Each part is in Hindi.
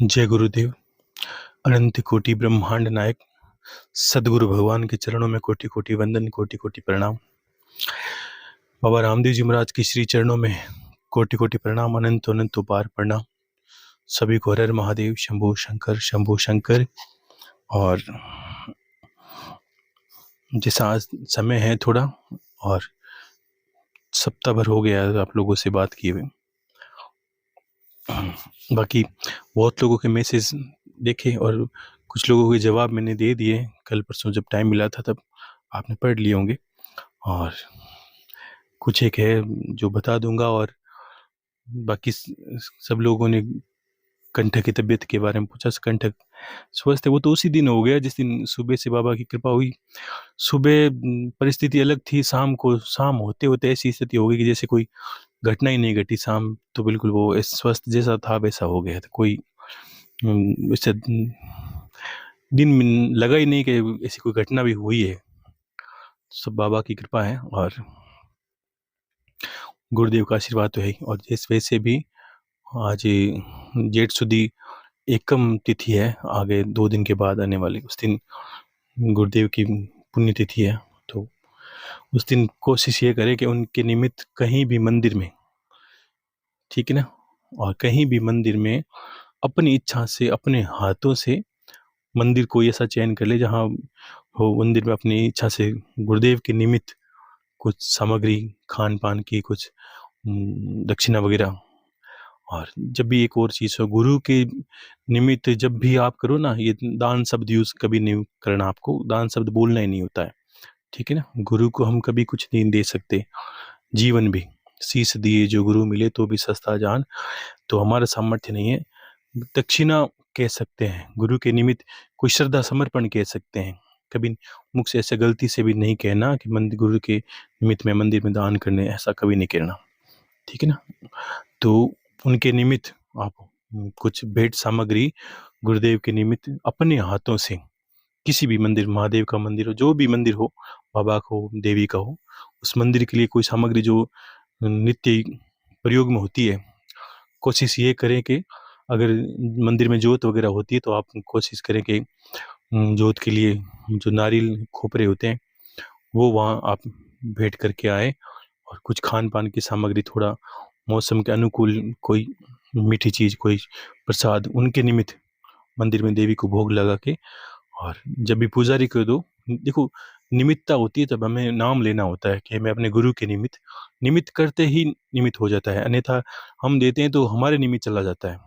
जय गुरुदेव। अनंत कोटि ब्रह्मांड नायक सदगुरु भगवान के चरणों में कोटि कोटि वंदन, कोटि कोटि प्रणाम। बाबा रामदेव जी महाराज के श्री चरणों में कोटि कोटि प्रणाम, अनंत अनंत उपार प्रणाम। सभी को हर हर महादेव, शंभो शंकर, शंभो शंकर। और जैसा आज समय है थोड़ा, और सप्ताह भर हो गया आप लोगों से बात किए हुए। बाकी बहुत लोगों के मैसेज देखे और कुछ लोगों के जवाब मैंने दे दिए। कल परसों जब टाइम मिला था तब आपने पढ़ लिए होंगे, और कुछ एक है जो बता दूंगा। और बाकी सब लोगों ने कंठक की तबीयत के बारे में पूछा। कंठक स्वस्थ है, वो तो उसी दिन हो गया जिस दिन सुबह से बाबा की कृपा हुई। सुबह परिस्थिति अलग थी, शाम होते होते ऐसी स्थिति हो गई कि जैसे कोई घटना ही नहीं घटी। शाम तो बिल्कुल वो स्वस्थ जैसा था वैसा हो गया था। कोई इससे दिन में लगा ही नहीं कि ऐसी कोई घटना भी हुई है। सब बाबा की कृपा है और गुरुदेव का आशीर्वाद तो है ही। और जिस वजह से भी आज जेठ सुदी एकम तिथि है, आगे 2 दिन के बाद आने वाली, उस दिन गुरुदेव की पुण्य तिथि है। तो उस दिन कोशिश ये करें कि उनके निमित्त कहीं भी मंदिर में, ठीक है ना, और कहीं भी मंदिर में अपनी इच्छा से, अपने हाथों से मंदिर को ऐसा चयन कर ले जहाँ हो मंदिर में अपनी इच्छा से गुरुदेव के निमित्त कुछ सामग्री, खान पान की कुछ दक्षिणा वगैरह। और जब भी एक और चीज़ हो, गुरु के निमित्त जब भी आप करो ना, ये दान शब्द यूज कभी नहीं करना। आपको दान शब्द बोलना ही नहीं होता है, ठीक है ना। गुरु को हम कभी कुछ नहीं दे सकते। जीवन भी शीश दिए जो गुरु मिले तो भी सस्ता जान, तो हमारा सामर्थ्य नहीं है। दक्षिणा कह सकते हैं, गुरु के निमित्त कोई श्रद्धा समर्पण कह सकते हैं। कभी मुख से ऐसे गलती से भी नहीं कहना कि मंदिर गुरु के निमित्त में मंदिर में दान करने, ऐसा कभी नहीं कहना, ठीक है ना। तो उनके निमित्त आप कुछ भेंट सामग्री गुरुदेव के निमित्त अपने हाथों से, किसी भी मंदिर, महादेव का मंदिर हो, जो भी मंदिर हो, बाबा का हो, देवी का हो, उस मंदिर के लिए कोई सामग्री जो नित्य प्रयोग में होती है, कोशिश ये करें कि अगर मंदिर में जोत वगैरह होती है तो आप कोशिश करें कि जोत के लिए जो नारियल खोपरे होते हैं वो वहाँ आप भेंट करके आए। और कुछ खान पान की सामग्री, थोड़ा मौसम के अनुकूल कोई मीठी चीज़, कोई प्रसाद उनके निमित्त मंदिर में देवी को भोग लगा के, और जब भी पुजारी को दो, देखो निमित्ता होती है तब हमें नाम लेना होता है कि मैं अपने गुरु के निमित्त, निमित्त करते ही निमित्त हो जाता है, अन्यथा हम देते हैं तो हमारे निमित्त चला जाता है।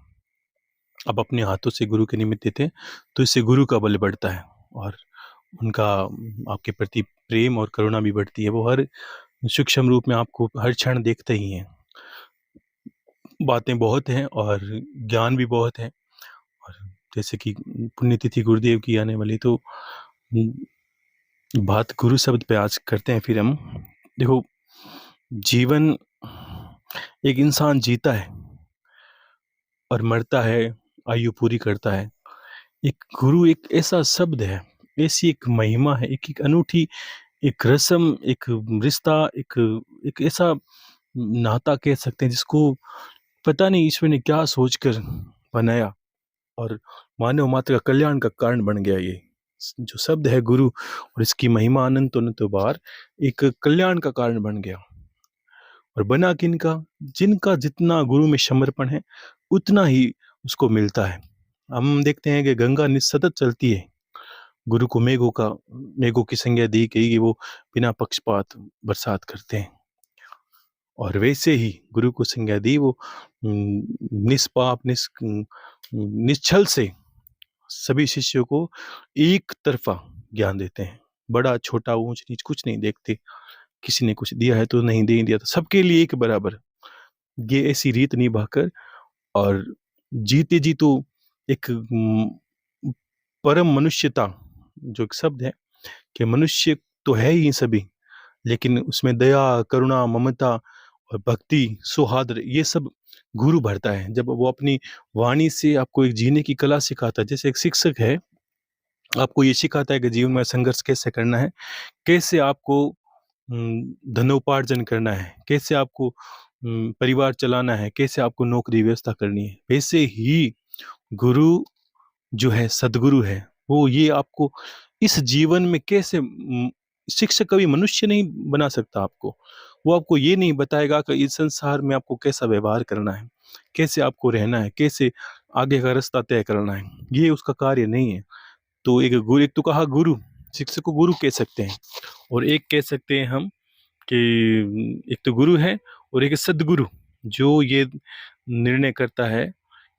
अब अपने हाथों से गुरु के निमित्त देते हैं तो इससे गुरु का बल बढ़ता है और उनका आपके प्रति प्रेम और करुणा भी बढ़ती है। वो हर सूक्ष्म रूप में आपको हर क्षण देखते ही हैं। बातें बहुत हैं और ज्ञान भी बहुत है। और जैसे कि पुण्यतिथि गुरुदेव की आने वाली, तो बात गुरु शब्द पे आज करते हैं। फिर हम देखो, जीवन एक इंसान जीता है और मरता है, आयु पूरी करता है। एक गुरु एक ऐसा शब्द है, ऐसी एक महिमा है, एक एक अनूठी एक रस्म, एक रिश्ता, एक एक ऐसा नाता कह सकते हैं जिसको पता नहीं ईश्वर ने क्या सोचकर बनाया और मानव मात्र का कल्याण का कारण बन गया। ये जो शब्द है गुरु, और इसकी महिमा अनंत अनंत बार एक कल्याण का कारण बन गया। और बना किनका? जिनका जितना गुरु में समर्पण है उतना ही उसको मिलता है। हम देखते हैं कि गंगा सतत चलती है, गुरु को मेघों की संज्ञा दी गई कि वो बिना पक्षपात बरसात करते हैं, और वैसे ही गुरु को संज्ञा दी, वो निष्पाप निश्चल से सभी शिष्यों को एक तरफा ज्ञान देते हैं। बड़ा छोटा ऊंच नीच कुछ नहीं देखते, किसी ने कुछ दिया है तो नहीं दे दिया, तो सबके लिए एक बराबर। ये ऐसी रीत निभाकर, और जीते जी तो एक परम मनुष्यता जो एक शब्द है कि मनुष्य तो है ही सभी, लेकिन उसमें दया, करुणा, ममता और भक्ति, सौहार्द, ये सब गुरु भरता है। जब वो अपनी वाणी से आपको एक जीने की कला सिखाता है, जैसे एक शिक्षक है आपको ये सिखाता है कि जीवन में संघर्ष कैसे करना है, कैसे आपको धनोपार्जन करना है, कैसे आपको परिवार चलाना है, कैसे आपको नौकरी व्यवस्था करनी है। वैसे ही गुरु जो है, सद्गुरु है, वो ये आपको इस जीवन में कैसे शिक्षक कभी मनुष्य नहीं बना सकता आपको। वो आपको ये नहीं बताएगा कि इस संसार में आपको कैसा व्यवहार करना है, कैसे आपको रहना है, कैसे आगे का रास्ता तय करना है, ये उसका कार्य नहीं है। तो एक तो कहा गुरु, शिक्षक को गुरु कह सकते हैं, और एक कह सकते हैं हम कि एक तो गुरु है, और एक है सद्गुरु, जो ये निर्णय करता है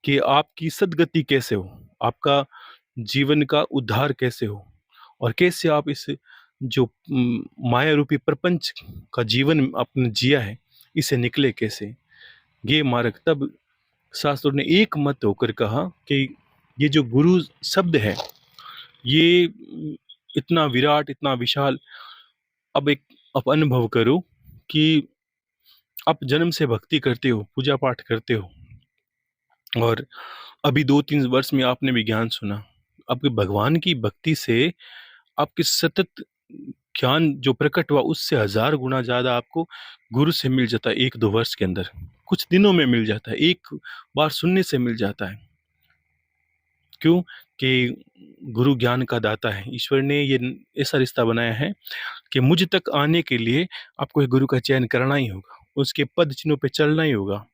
कि आपकी सद्गति कैसे हो, आपका जीवन का उद्धार कैसे हो, और कैसे आप इस जो माया रूपी प्रपंच का जीवन आपने जिया है, इसे निकले कैसे। ये मार्ग तब शास्त्रों ने एक मत होकर कहा कि ये जो गुरु शब्द है, ये इतना विराट, इतना विशाल। अब आप अनुभव करो कि आप जन्म से भक्ति करते हो, पूजा पाठ करते हो, और अभी 2-3 वर्ष में आपने भी ज्ञान सुना। आपके भगवान की भक्ति से आपके सतत ज्ञान जो प्रकट हुआ, उससे 1000 गुना ज़्यादा आपको गुरु से मिल जाता है 1-2 वर्ष के अंदर। कुछ दिनों में मिल जाता है, एक बार सुनने से मिल जाता है। क्यों? कि गुरु ज्ञान का दाता है। ईश्वर ने ये ऐसा रिश्ता बनाया है कि मुझ तक आने के लिए आपको एक गुरु का चयन करना ही होगा, उसके पद चिन्हों पे चलना ही होगा।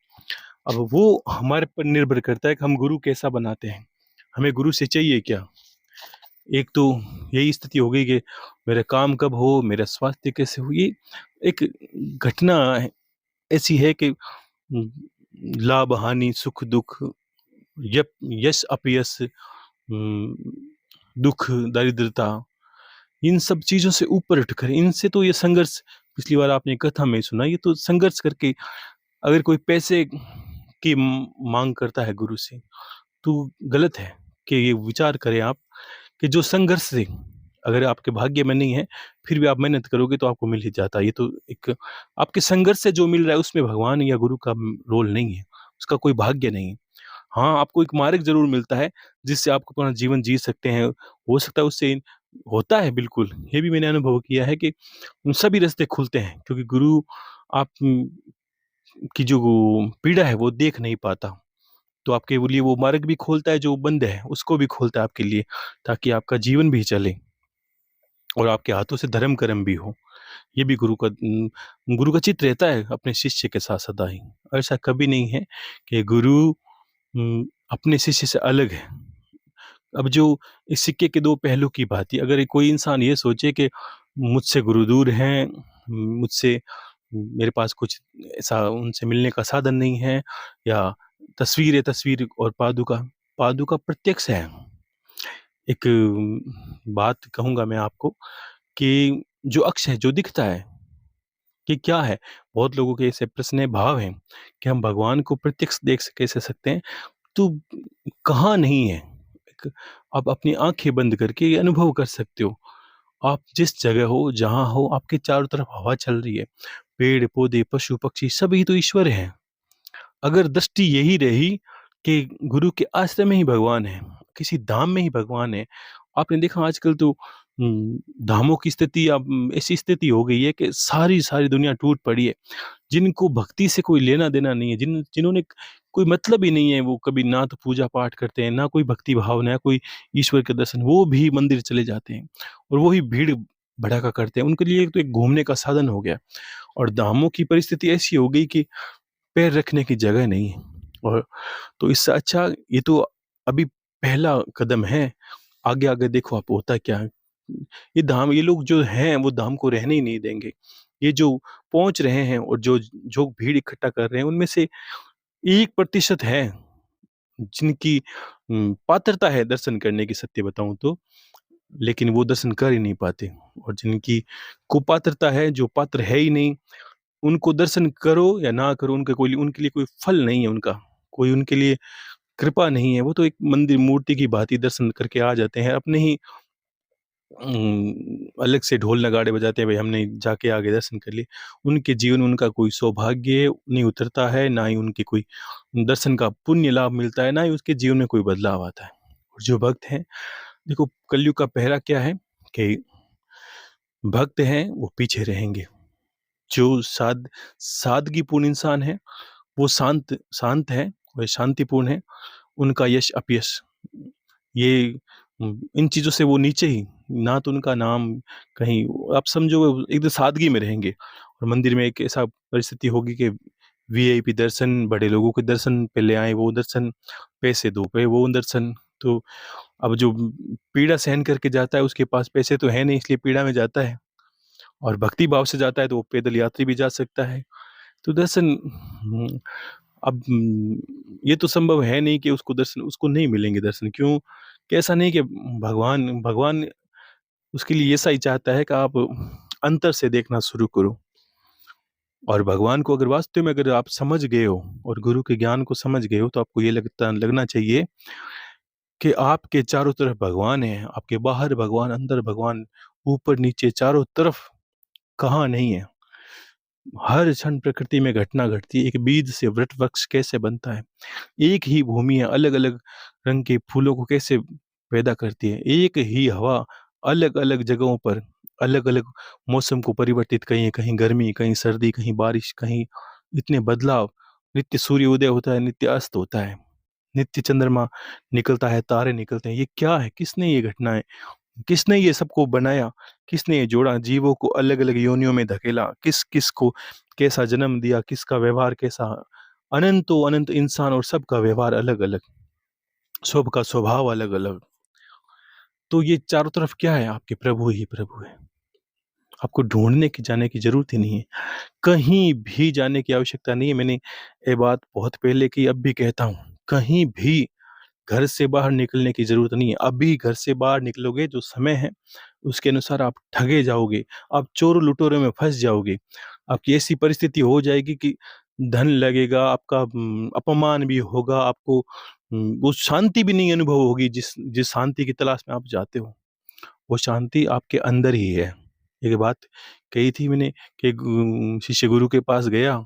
अब वो हमारे पर निर्भर करता है कि हम गुरु कैसा बनाते हैं, हमें गुरु से चाहिए क्या? एक तो यही स्थिति हो गई कि मेरा काम कब हो, मेरा स्वास्थ्य कैसे हो, ये एक घटना ऐसी है कि लाभ, हानि, सुख, दुख, यश, अपयश, दुख, दरिद्रता, इन सब चीज़ों से ऊपर उठकर इनसे तो ये संघर्ष, पिछली बार आपने कथा में सुना, ये तो संघर्ष करके अगर कोई पैसे की माँग करता है गुरु से, तो गलत है। कि ये विचार करें आप कि जो संघर्ष से अगर आपके भाग्य में नहीं है, फिर भी आप मेहनत करोगे तो आपको मिल ही जाता है। ये तो एक आपके संघर्ष से जो मिल रहा है, उसमें भगवान या गुरु का रोल नहीं है, उसका कोई भाग्य नहीं है। हाँ, आपको एक मार्ग ज़रूर मिलता है, जिससे आप अपना जीवन जी सकते हैं। हो सकता है उससे होता है बिल्कुल, ये भी मैंने अनुभव किया है कि सभी रास्ते खुलते हैं, क्योंकि गुरु आप की जो पीड़ा है वो देख नहीं पाता। तो आपके लिए वो मार्ग भी खोलता है जो बंद है, उसको भी खोलता है आपके लिए, ताकि आपका जीवन भी चले और आपके हाथों से धर्म कर्म भी हो। ये भी गुरु का चित्त रहता है अपने शिष्य के साथ सदा ही। ऐसा कभी नहीं है कि गुरु अपने शिष्य से अलग है। अब जो इस सिक्के के 2 पहलू की बात है, अगर कोई इंसान ये सोचे कि मुझसे गुरु दूर हैं, मुझसे मेरे पास कुछ ऐसा उनसे मिलने का साधन नहीं है, या तस्वीर है, तस्वीर और पादुका, पादुका प्रत्यक्ष है। एक बात कहूँगा मैं आपको कि जो अक्ष है, जो दिखता है, ये क्या है? बहुत लोगों के ऐसे प्रश्न है, भाव हैं कि हम भगवान को प्रत्यक्ष देख कैसे सकते हैं? तो कहाँ नहीं है। एक आप अपनी आँखें बंद करके ये अनुभव कर सकते हो। आप जिस जगह हो, जहाँ हो, आपके चारों तरफ हवा चल रही है, पेड़-पौधे, पशु-पक्षी सभी तो ईश्वर हैं। अगर दृष्टि यही रही कि गुरु के आश्रम में ही भगवान है, किसी धाम में ही भगवान है, आपने देखा आजकल तो धामों की स्थिति अब ऐसी स्थिति हो गई है कि सारी दुनिया टूट पड़ी है। जिनको भक्ति से कोई लेना-देना नहीं है, जिन्होंने कोई मतलब ही नहीं है, वो कभी ना तो पूजा-पाठ करते हैं, ना कोई भक्ति भाव, ना कोई ईश्वर के दर्शन, वो भी मंदिर चले जाते हैं और वो ही भीड़ भड़ाका करते हैं। उनके लिए तो एक घूमने का साधन हो गया, और धामों की परिस्थिति ऐसी हो गई कि पैर रखने की जगह नहीं है। और तो इससे अच्छा ये तो अभी पहला कदम है, आगे-आगे देखो आप होता क्या है। ये लोग जो हैं वो धाम को रहने ही नहीं देंगे। ये जो पहुँच रहे हैं और जो भीड़ इकट्ठा कर रहे हैं, उनमें से 1% है जिनकी पात्रता है दर्शन करने की, सत्य बताऊँ तो, लेकिन वो दर्शन कर ही नहीं पाते, और जिनकी कुपात्रता है, जो पात्र है ही नहीं, उनको दर्शन करो या ना करो, उनके लिए कोई फल नहीं है उनका, कोई उनके लिए कृपा नहीं है। वो तो एक मंदिर मूर्ति की भाँति दर्शन करके आ जाते हैं, अपने ही अलग से ढोल नगाड़े बजाते हैं, भाई हमने जाके आगे दर्शन कर लिए। उनके जीवन में उनका कोई सौभाग्य नहीं उतरता है, ना ही उनकी कोई दर्शन का पुण्य लाभ मिलता है, ना ही उसके जीवन में कोई बदलाव आता है। और जो भक्त हैं, देखो कलयुग का पहरा क्या है कि भक्त हैं वो पीछे रहेंगे। जो सादगीपूर्ण इंसान है, वो शांत शांत है, वो शांतिपूर्ण है, उनका यश-अपयश, ये इन चीज़ों से वो नीचे ही, ना तो उनका नाम कहीं, आप समझो एकदम सादगी में रहेंगे। और मंदिर में एक ऐसा परिस्थिति होगी कि वीआईपी दर्शन, बड़े लोगों के दर्शन पहले आए, वो दर्शन, पैसे दो पे वो दर्शन। तो अब जो पीड़ा सहन करके जाता है, उसके पास पैसे तो है नहीं, इसलिए पीड़ा में जाता है, और भक्ति भाव से जाता है तो वो पैदल यात्री भी जा सकता है। तो दर्शन, अब ये तो संभव है नहीं कि उसको दर्शन, उसको नहीं मिलेंगे दर्शन, क्यों? कि ऐसा नहीं कि भगवान भगवान उसके लिए ऐसा ही चाहता है कि आप अंतर से देखना शुरू करो, और भगवान को अगर वास्तव में अगर आप समझ गए हो और गुरु के ज्ञान को समझ गए हो, तो आपको ये लगना चाहिए कि आपके चारों तरफ भगवान है, आपके बाहर भगवान, अंदर भगवान, ऊपर नीचे चारों तरफ, कहाँ नहीं है। हर क्षण प्रकृति में घटना घटती है। एक बीज से वृक्ष वृक्ष कैसे बनता है, एक ही भूमि है अलग अलग रंग के फूलों को कैसे पैदा करती है, एक ही हवा अलग अलग जगहों पर अलग अलग मौसम को परिवर्तित, कहीं कहीं गर्मी, कहीं सर्दी, कहीं बारिश, कहीं इतने बदलाव, नित्य सूर्य उदय होता है, नित्य अस्त होता है, नित्य चंद्रमा निकलता है, तारे निकलते हैं। ये क्या है? किसने ये घटनाएं, किसने ये सबको बनाया, किसने ये जोड़ा, जीवों को अलग अलग योनियों में धकेला, किस किस को कैसा जन्म दिया, किसका व्यवहार कैसा, अनंतो अनंत इंसान, और सबका व्यवहार अलग अलग, सबका स्वभाव अलग अलग। तो ये चारों तरफ क्या है? आपके प्रभु ही प्रभु है। आपको ढूंढने की जाने की जरूरत ही नहीं है, कहीं भी जाने की आवश्यकता नहीं है। मैंने ये बात बहुत पहले की, अब भी कहता हूँ, कहीं भी घर से बाहर निकलने की ज़रूरत नहीं है। अभी घर से बाहर निकलोगे, जो समय है, उसके अनुसार आप ठगे जाओगे, आप चोरों-लुटेरों में फँस जाओगे। आपकी ऐसी परिस्थिति हो जाएगी कि धन लगेगा, आपका अपमान भी होगा, आपको वो शांति भी नहीं अनुभव होगी जिस जिस शांति की तलाश में आप जाते हो। वो शांति आपके अंदर ही है। एक बात कही थी मैंने कि शिष्य गुरु के पास गया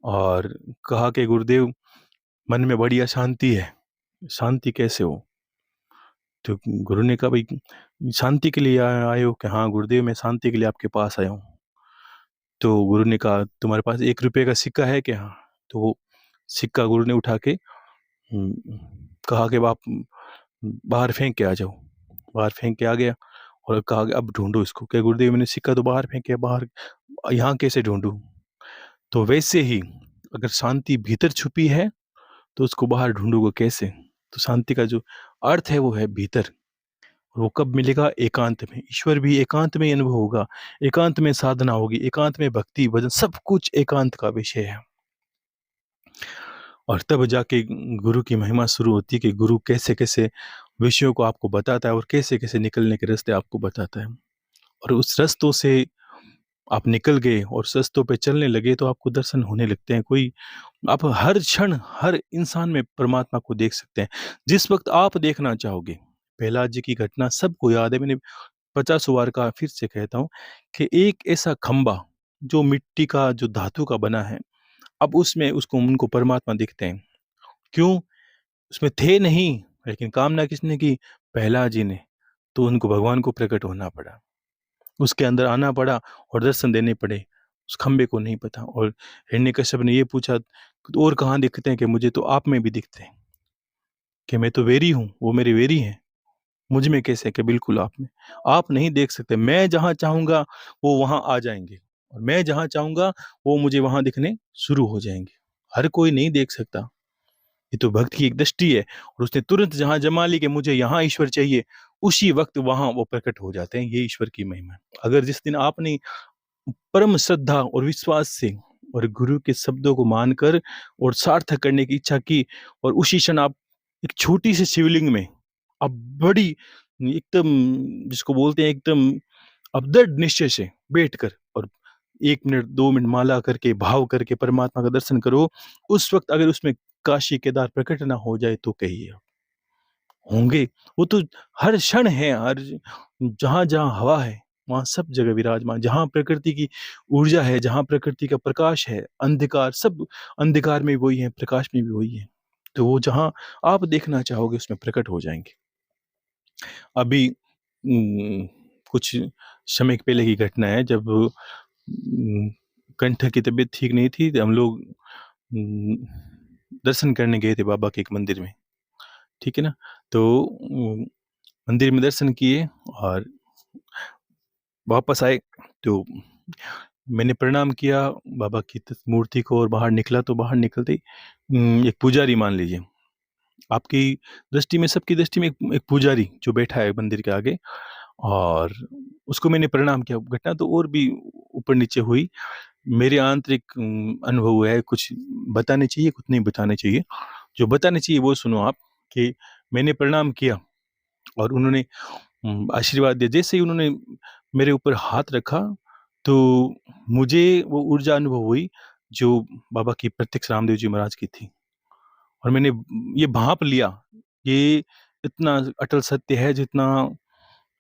और कहा कि गुरुदेव, मन में बड़ी अशांति है, शांति कैसे हो? तो गुरु ने कहा, भाई शांति के लिए आए हो? कि हाँ गुरुदेव, मैं शांति के लिए आपके पास आया हूँ। तो गुरु ने कहा, तुम्हारे पास 1 रुपए का सिक्का है क्या? तो वो सिक्का गुरु ने उठा के कहा कि आप बाहर फेंक के आ जाओ। बाहर फेंक के आ गया और कहा कि अब ढूंढो इसको। क्या गुरुदेव, मैंने सिक्का तो बाहर फेंके, बाहर यहाँ कैसे ढूंढूं? तो वैसे ही अगर शांति भीतर छुपी है, तो उसको बाहर ढूंढोगे कैसे? तो शांति का जो अर्थ है वो है भीतर। वो कब मिलेगा? एकांत में। ईश्वर भी एकांत में ही अनुभव होगा, एकांत में साधना होगी, एकांत में भक्ति भजन, सब कुछ एकांत का विषय है। और तब जाके गुरु की महिमा शुरू होती है कि गुरु कैसे कैसे विषयों को आपको बताता है और कैसे कैसे निकलने के रास्ते आपको बताता है। और उस रास्तों से आप निकल गए और उस रास्तों पे चलने लगे, तो आपको दर्शन होने लगते हैं। कोई, आप हर क्षण हर इंसान में परमात्मा को देख सकते हैं, जिस वक्त आप देखना चाहोगे। प्रहलाद जी की घटना सबको याद है, मैंने 50 बार कहा, फिर से कहता हूँ कि एक ऐसा खंबा जो मिट्टी का, जो धातु का बना है, अब उसमें उसको उनको परमात्मा दिखते हैं। क्यों? उसमें थे नहीं, लेकिन कामना किसने की? प्रहलाद जी ने। तो उनको भगवान को प्रकट होना पड़ा, उसके अंदर आना पड़ा और दर्शन देने पड़े। उस खंबे को नहीं पता। और हिरण्यकश्यप ने ये पूछा, और कहाँ दिखते हैं? कि मुझे तो आप में भी दिखते हैं, कि मैं तो वेरी हूँ, वो मेरे वेरी हैं, मुझ में कैसे? कि बिल्कुल आप में। आप नहीं देख सकते, मैं जहाँ चाहूँगा वो वहाँ आ जाएँगे, और मैं जहाँ चाहूँगा वो मुझे वहाँ दिखने शुरू हो जाएँगे। हर कोई नहीं देख सकता, ये तो भक्त की एक दृष्टि है, और उसने तुरंत जहाँ जमा ली कि मुझे यहाँ ईश्वर चाहिए, उसी वक़्त वहाँ वो प्रकट हो जाते हैं। ये ईश्वर की महिमा है। अगर जिस दिन आपने परम श्रद्धा और विश्वास से और गुरु के शब्दों को मानकर और सार्थक करने की इच्छा की, और उसी क्षण आप एक छोटी सी शिवलिंग में, आप बड़ी एकदम, जिसको बोलते हैं एकदम अब दृढ़ निश्चय से बैठकर, और 1 मिनट 2 मिनट माला करके भाव करके परमात्मा का दर्शन करो। उस वक्त अगर उसमें काशी केदार प्रकट ना हो जाए तो कहिए, होंगे। वो तो हर क्षण है, हर जहाँ जहाँ हवा है वहाँ सब जगह विराजमान। जहाँ प्रकृति की ऊर्जा है, जहाँ प्रकृति का प्रकाश है, अंधकार, सब अंधकार में वही है, प्रकाश में भी वही है। तो वो जहाँ आप देखना चाहोगे उसमें प्रकट हो जाएंगे। अभी कुछ समय पहले की घटना है, जब कंठ की तबीयत ठीक नहीं थी, तो हम लोग दर्शन करने गए थे बाबा के एक मंदिर में। ठीक है ना? तो मंदिर में दर्शन किए और वापस आए, तो मैंने प्रणाम किया बाबा की मूर्ति को और बाहर निकला, तो बाहर निकलते ही एक पुजारी, मान लीजिए आपकी दृष्टि में, सबकी दृष्टि में एक पुजारी जो बैठा है मंदिर के आगे, और उसको मैंने प्रणाम किया। घटना तो और भी ऊपर नीचे हुई। मेरे आंतरिक अनुभव है, कुछ बताने चाहिए, कुछ नहीं बताने चाहिए। जो बताने चाहिए वो सुनो आप, कि मैंने प्रणाम किया और उन्होंने आशीर्वाद दिया। जैसे ही उन्होंने मेरे ऊपर हाथ रखा, तो मुझे वो ऊर्जा अनुभव हुई जो बाबा की प्रत्यक्ष रामदेव जी महाराज की थी। और मैंने ये भाँप लिया, ये इतना अटल सत्य है, जितना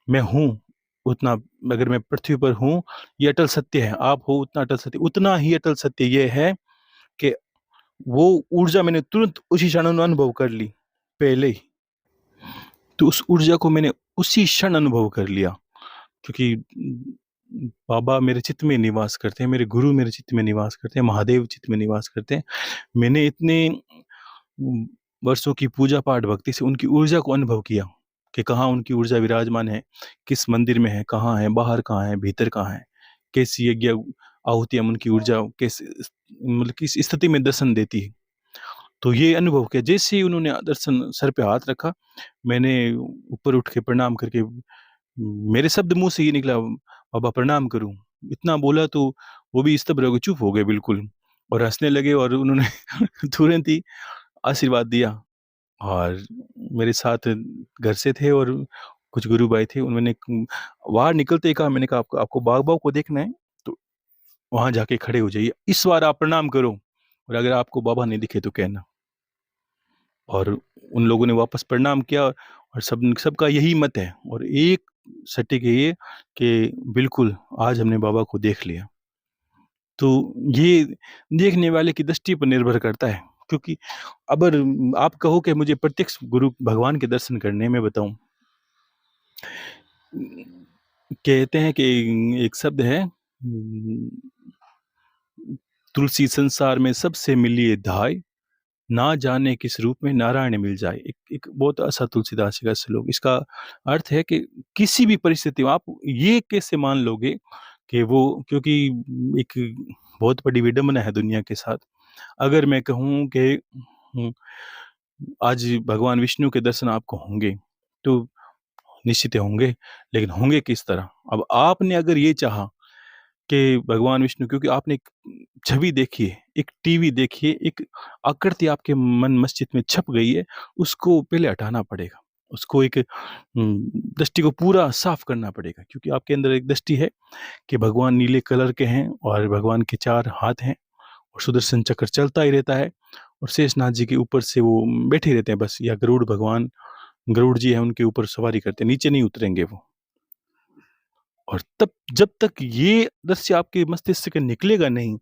मैं हूँ, उतना, अगर मैं पृथ्वी पर हूँ, ये अटल सत्य है। आप हो उतना अटल सत्य, उतना ही अटल सत्य ये है कि वो ऊर्जा मैंने तुरंत उसी क्षण अनुभव कर ली, पहले ही। तो उस ऊर्जा को मैंने उसी क्षण अनुभव कर लिया, क्योंकि बाबा मेरे चित्त में निवास करते हैं, मेरे गुरु मेरे चित्त में निवास करते हैं, महादेव चित्त में निवास करते हैं। मैंने इतने वर्षों की पूजा पाठ भक्ति से उनकी ऊर्जा को अनुभव किया कि कहाँ उनकी ऊर्जा विराजमान है, किस मंदिर में है, कहाँ है, बाहर कहाँ है, भीतर कहाँ है, कैसी यज्ञ आहुतियाँ उनकी ऊर्जा किस, मतलब किस स्थिति में दर्शन देती है। तो ये अनुभव किया। जैसे ही उन्होंने दर्शन, सर पे हाथ रखा, मैंने ऊपर उठ के प्रणाम करके, मेरे शब्द मुँह से ये निकला, बाबा प्रणाम करूँ। इतना बोला तो वो भी स्तब्ध हो गए, चुप हो गए बिल्कुल, और हँसने लगे, और उन्होंने तुरंत ही आशीर्वाद दिया। और मेरे साथ घर से थे और कुछ गुरु भाई थे, उन्होंने बाहर निकलते ही कहा, मैंने कहा आपको आपको बाबा को देखना है तो वहाँ जाके खड़े हो जाइए, इस बार आप प्रणाम करो, और अगर आपको बाबा नहीं दिखे तो कहना। और उन लोगों ने वापस प्रणाम किया, और सबका यही मत है, और एक सटीक है ये, कि बिल्कुल आज हमने बाबा को देख लिया। तो ये देखने वाले की दृष्टि पर निर्भर करता है, क्योंकि अगर आप कहो कि मुझे प्रत्यक्ष गुरु भगवान के दर्शन करने में, बताऊं, कहते हैं कि एक शब्द है, तुलसी संसार में सबसे मिलिए धाय, ना जाने किस रूप में नारायण मिल जाए। एक बहुत अच्छा तुलसीदास जी का श्लोक। इसका अर्थ है कि किसी भी परिस्थिति में आप ये कैसे मान लोगे कि वो, क्योंकि एक बहुत बड़ी विडंबना है दुनिया के साथ। अगर मैं कहूँ कि आज भगवान विष्णु के दर्शन आपको होंगे, तो निश्चित ही होंगे, लेकिन होंगे किस तरह? अब आपने अगर ये चाहा कि भगवान विष्णु, क्योंकि आपने एक छवि देखी है, एक टीवी देखी है, एक आकृति आपके मन मस्तिष्क में छप गई है, उसको पहले हटाना पड़ेगा। उसको एक दृष्टि को पूरा साफ करना पड़ेगा, क्योंकि आपके अंदर एक दृष्टि है कि भगवान नीले कलर के हैं, और भगवान के 4 हाथ हैं, और सुदर्शन चक्र चलता ही रहता है, और शेषनाग जी के ऊपर से वो बैठे रहते हैं बस, या गरुड़ भगवान, गरुड़ जी हैं, उनके ऊपर सवारी करते हैं, नीचे नहीं उतरेंगे वो। और तब जब तक ये दृश्य आपके मस्तिष्क से निकलेगा नहीं,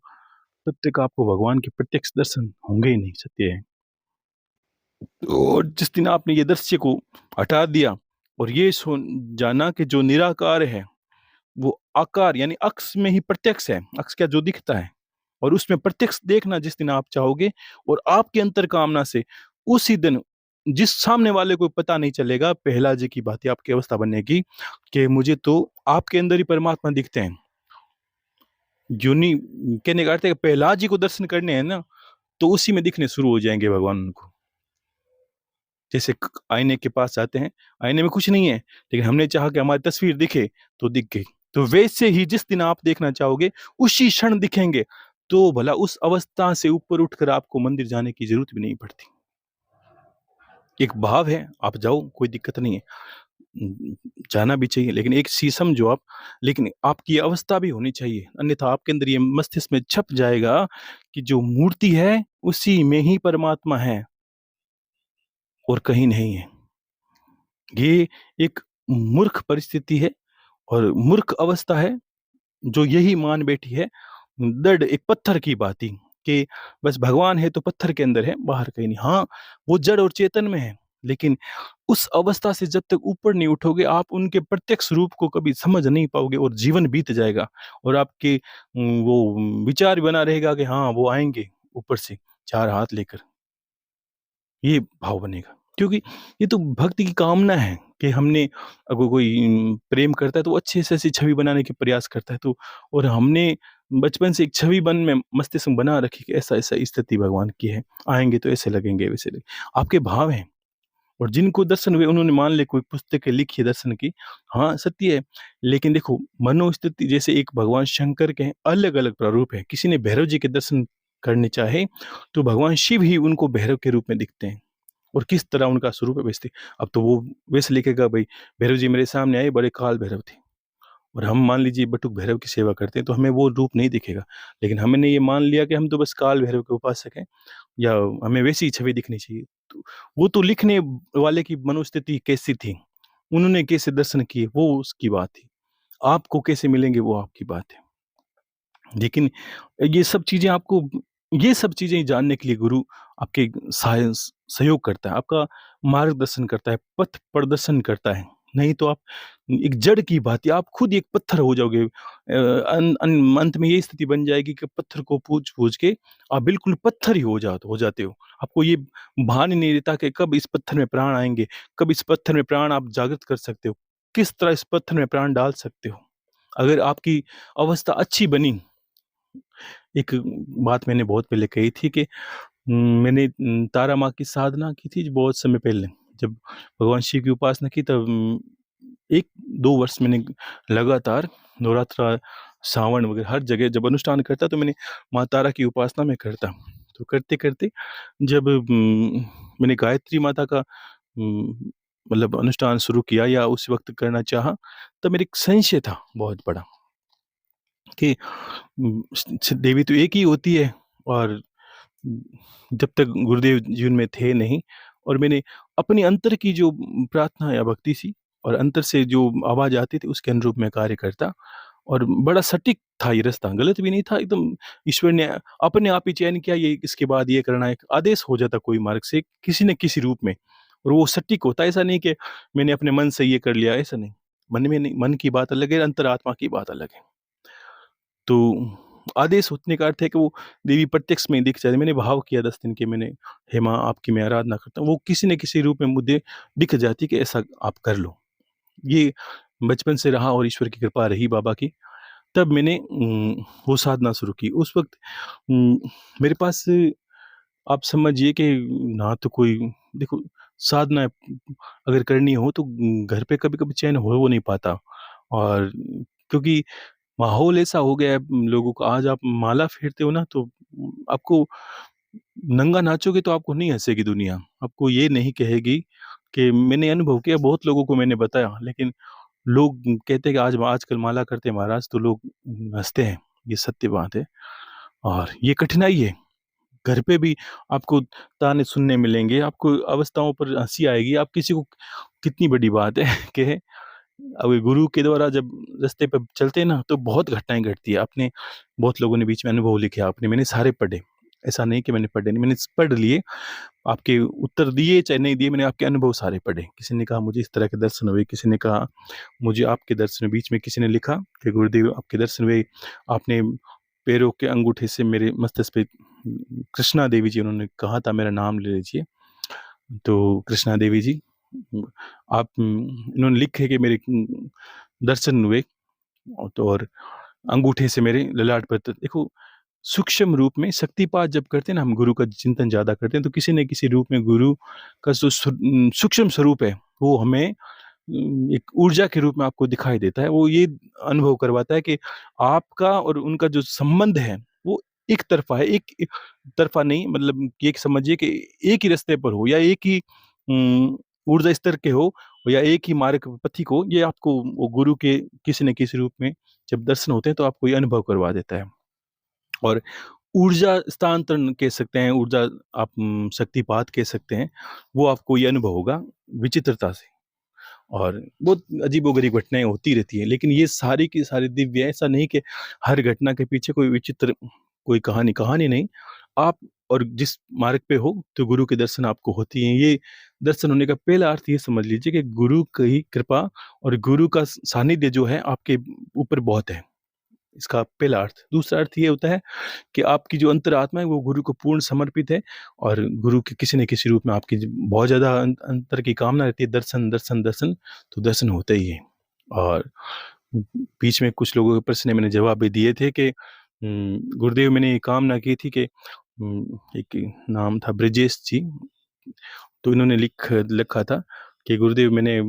तब तक आपको भगवान के प्रत्यक्ष दर्शन होंगे ही नहीं, सत्य है। और जिस दिन आपने ये दृश्य को हटा दिया, और ये जाना कि जो निराकार है, वो आकार यानी अक्स में ही प्रत्यक्ष है, अक्स क्या, जो दिखता है, और उसमें प्रत्यक्ष देखना जिस दिन आप चाहोगे, और आपके अंतर कामना से उसी दिन, जिस सामने वाले को पता नहीं चलेगा, पहला जी की बात, आपकी अवस्था बनेगी कि मुझे तो आपके अंदर ही परमात्मा दिखते हैं। यूनी कहने का अर्थ है कि प्रहलाद जी को दर्शन करने हैं ना, तो उसी में दिखने शुरू हो जाएंगे भगवान उनको। जैसे आईने के पास जाते हैं, आईने में कुछ नहीं है, लेकिन हमने चाहा कि हमारी तस्वीर दिखे, तो दिख गई। तो वैसे ही जिस दिन आप देखना चाहोगे, उसी क्षण दिखेंगे। तो भला उस अवस्था से ऊपर उठकर आपको मंदिर जाने की जरूरत भी नहीं पड़ती। एक भाव है, आप जाओ, कोई दिक्कत नहीं है, जाना भी चाहिए, लेकिन एक चीज समझो आप, लेकिन आपकी अवस्था भी होनी चाहिए, अन्यथा आपके अंदर ये मस्तिष्क में छप जाएगा कि जो मूर्ति है उसी में ही परमात्मा है, और कहीं नहीं है। ये एक मूर्ख परिस्थिति है, और मूर्ख अवस्था है, जो यही मान बैठी है, दृढ़ एक पत्थर की बाती, कि बस भगवान है तो पत्थर के अंदर है, बाहर कहीं नहीं। हाँ, वो जड़ और चेतन में है, लेकिन उस अवस्था से जब तक ऊपर नहीं उठोगे, आप उनके प्रत्यक्ष रूप को कभी समझ नहीं पाओगे, और जीवन बीत जाएगा, और आपके वो विचार बना रहेगा कि हाँ वो आएंगे ऊपर से 4 हाथ लेकर, ये भाव बनेगा। क्योंकि ये तो भक्ति की कामना है कि हमने, अगर कोई प्रेम करता है तो वो अच्छे से ऐसी छवि बनाने के प्रयास करता है, तो और हमने बचपन से एक छवि मन में मस्तिष्क में बना रखी कि ऐसा-ऐसा स्थिति भगवान की है, आएँगे तो ऐसे लगेंगे, वैसे लगेंगे। आपके भाव हैं और जिनको दर्शन हुए उन्होंने मान ले कोई पुस्तकें लिखी है दर्शन की, हाँ, सत्य है। लेकिन देखो मनोस्थिति जैसे एक भगवान शंकर के अलग-अलग प्रारूप हैं। किसी ने भैरव जी के दर्शन करने चाहे, तो भगवान शिव ही उनको भैरव के रूप में दिखते हैं। और किस तरह उनका स्वरूप है वैसे, अब तो वो वैसे लिखेगा भाई भैरव जी मेरे सामने आए, बड़े काल भैरव थे और हम मान लीजिए बटुक भैरव की सेवा करते हैं तो हमें वो रूप नहीं दिखेगा। लेकिन हमने ये मान लिया कि हम तो बस काल भैरव के उपासक हैं या हमें वैसी ही छवि दिखनी चाहिए। तो वो तो लिखने वाले की मनोस्थिति कैसी थी, उन्होंने कैसे दर्शन किए वो उसकी बात थी। आपको कैसे मिलेंगे वो आपकी बात है। लेकिन ये सब चीज़ें आपको, ये सब चीज़ें जानने के लिए गुरु आपके सहयोग करता है, आपका मार्गदर्शन करता है, पथ प्रदर्शन करता है। नहीं तो आप एक जड़ की भाँति आप खुद एक पत्थर हो जाओगे। अंत में ये स्थिति बन जाएगी कि पत्थर को पूज-पूज के आप बिल्कुल पत्थर ही हो जाते हो। आपको ये भान ही नहीं रहता कि कब इस पत्थर में प्राण आएँगे, कब इस पत्थर में प्राण आप जागृत कर सकते हो, किस तरह इस पत्थर में प्राण डाल सकते हो। अगर आपकी अवस्था अच्छी बनी, एक बात मैंने बहुत पहले कही थी कि मैंने तारा माँ की साधना की थी बहुत समय पहले। जब भगवान शिव की उपासना की तब 1-2 वर्ष मैंने लगातार नवरात्रा, सावन वगैरह हर जगह जब अनुष्ठान करता तो मैंने माँ तारा की उपासना मैं करता। तो करते-करते जब मैंने गायत्री माता का मतलब अनुष्ठान शुरू किया या उस वक़्त करना चाहा, तब मेरे एक संशय था बहुत बड़ा कि देवी तो एक ही होती है और जब तक गुरुदेव जीवन में थे नहीं और मैंने अपने अंतर की जो प्रार्थना या भक्ति थी और अंतर से जो आवाज़ आती थी उसके अनुरूप मैं कार्य करता और बड़ा सटीक था ये रास्ता, गलत भी नहीं था एकदम। ईश्वर ने अपने आप ही चयन किया, ये इसके बाद ये करना है, एक आदेश हो जाता कोई मार्ग से किसी न किसी रूप में और वो सटीक होता है। ऐसा नहीं कि मैंने अपने मन से ये कर लिया, ऐसा नहीं। मन में नहीं, मन की बात अलग है, अंतरात्मा की बात अलग है। तो आदेश होने का अर्थ है कि वो देवी प्रत्यक्ष में दिख जाती। मैंने भाव किया 10 दिन के मैंने, हे माँ आपकी मैं आराधना करता हूँ। वो किसी न किसी रूप में मुझे दिख जाती कि ऐसा आप कर लो। ये बचपन से रहा और ईश्वर की कृपा रही बाबा की। तब मैंने वो साधना शुरू की। उस वक़्त उम, मेरे पास आप समझिए कि ना तो कोई, देखो साधना अगर करनी हो तो घर पे कभी-कभी चैन हो नहीं पाता और क्योंकि माहौल ऐसा हो गया है लोगों का। आज आप माला फेरते हो ना तो आपको नंगा नाचोगे तो आपको नहीं हँसेगी दुनिया। आपको ये नहीं कहेगी कि मैंने अनुभव किया, बहुत लोगों को मैंने बताया, लेकिन लोग कहते हैं कि आज आजकल माला करते हैं महाराज तो लोग हँसते हैं। ये सत्य बात है और ये कठिनाई है। घर पे भी आपको ताने सुनने मिलेंगे, आपको अवस्थाओं पर हँसी आएगी। आप किसी को, कितनी बड़ी बात है कि अब गुरु के द्वारा जब रास्ते पे चलते हैं ना तो बहुत घटनाएँ घटती है। आपने, बहुत लोगों ने बीच में अनुभव लिखे आपने, मैंने सारे पढ़े। ऐसा नहीं कि मैंने पढ़े नहीं, मैंने पढ़ लिए। आपके उत्तर दिए चाहे नहीं दिए, मैंने आपके अनुभव सारे पढ़े। किसी ने कहा मुझे इस तरह के दर्शन हुए, किसी ने कहा मुझे आपके दर्शन हुए। बीच में किसी ने लिखा कि गुरुदेव आपके दर्शन हुए, आपने पैरों के अंगूठे से मेरे मस्तिष्क पे, कृष्णा देवी जी उन्होंने कहा था मेरा नाम ले लीजिए। तो कृष्णा देवी जी, आप इन्होंने लिखे कि मेरे दर्शन हुए और अंगूठे से मेरे ललाट पर देखो, सूक्ष्म रूप में शक्तिपात जब करते हैं ना हम, गुरु का चिंतन ज़्यादा करते हैं तो किसी न किसी रूप में गुरु का जो सूक्ष्म स्वरूप है वो हमें एक ऊर्जा के रूप में आपको दिखाई देता है। वो ये अनुभव करवाता है कि आपका और उनका जो संबंध है वो एक तरफ़ा है। एक तरफ़ा नहीं, मतलब कि एक समझिए कि एक ही रास्ते पर हो या एक ही ऊर्जा स्तर के हो या एक ही मार्ग पथिक हो, ये आपको वो गुरु के किसी न किसी रूप में जब दर्शन होते हैं तो आपको ये अनुभव करवा देता है। और ऊर्जा स्थानांतरण कह सकते हैं, ऊर्जा आप शक्तिपात कह सकते हैं, वो आपको ये अनुभव होगा विचित्रता से। और बहुत अजीबो-गरीब घटनाएँ होती रहती हैं, लेकिन ये सारी की सारी दिव्य है। ऐसा नहीं कि हर घटना के पीछे कोई विचित्र कोई कहानी नहीं। आप और जिस मार्ग पे हो, तो गुरु के दर्शन आपको होती हैं। ये दर्शन होने का पहला अर्थ ये समझ लीजिए कि गुरु की कृपा और गुरु का सानिध्य जो है आपके ऊपर बहुत है। इसका पहला अर्थ। दूसरा अर्थ ये होता है कि आपकी जो अंतरात्मा है वो गुरु को पूर्ण समर्पित है, और गुरु के किसी न किसी रूप में आपकी बहुत ज़्यादा अंतर की कामना रहती है, दर्शन दर्शन दर्शन, तो दर्शन होते ही है। और बीच में कुछ लोगों के प्रश्न मैंने जवाब भी दिए थे कि गुरुदेव मैंने ये कामना की थी कि एक नाम था ब्रजेश जी, तो इन्होंने लिखा था कि गुरुदेव मैंने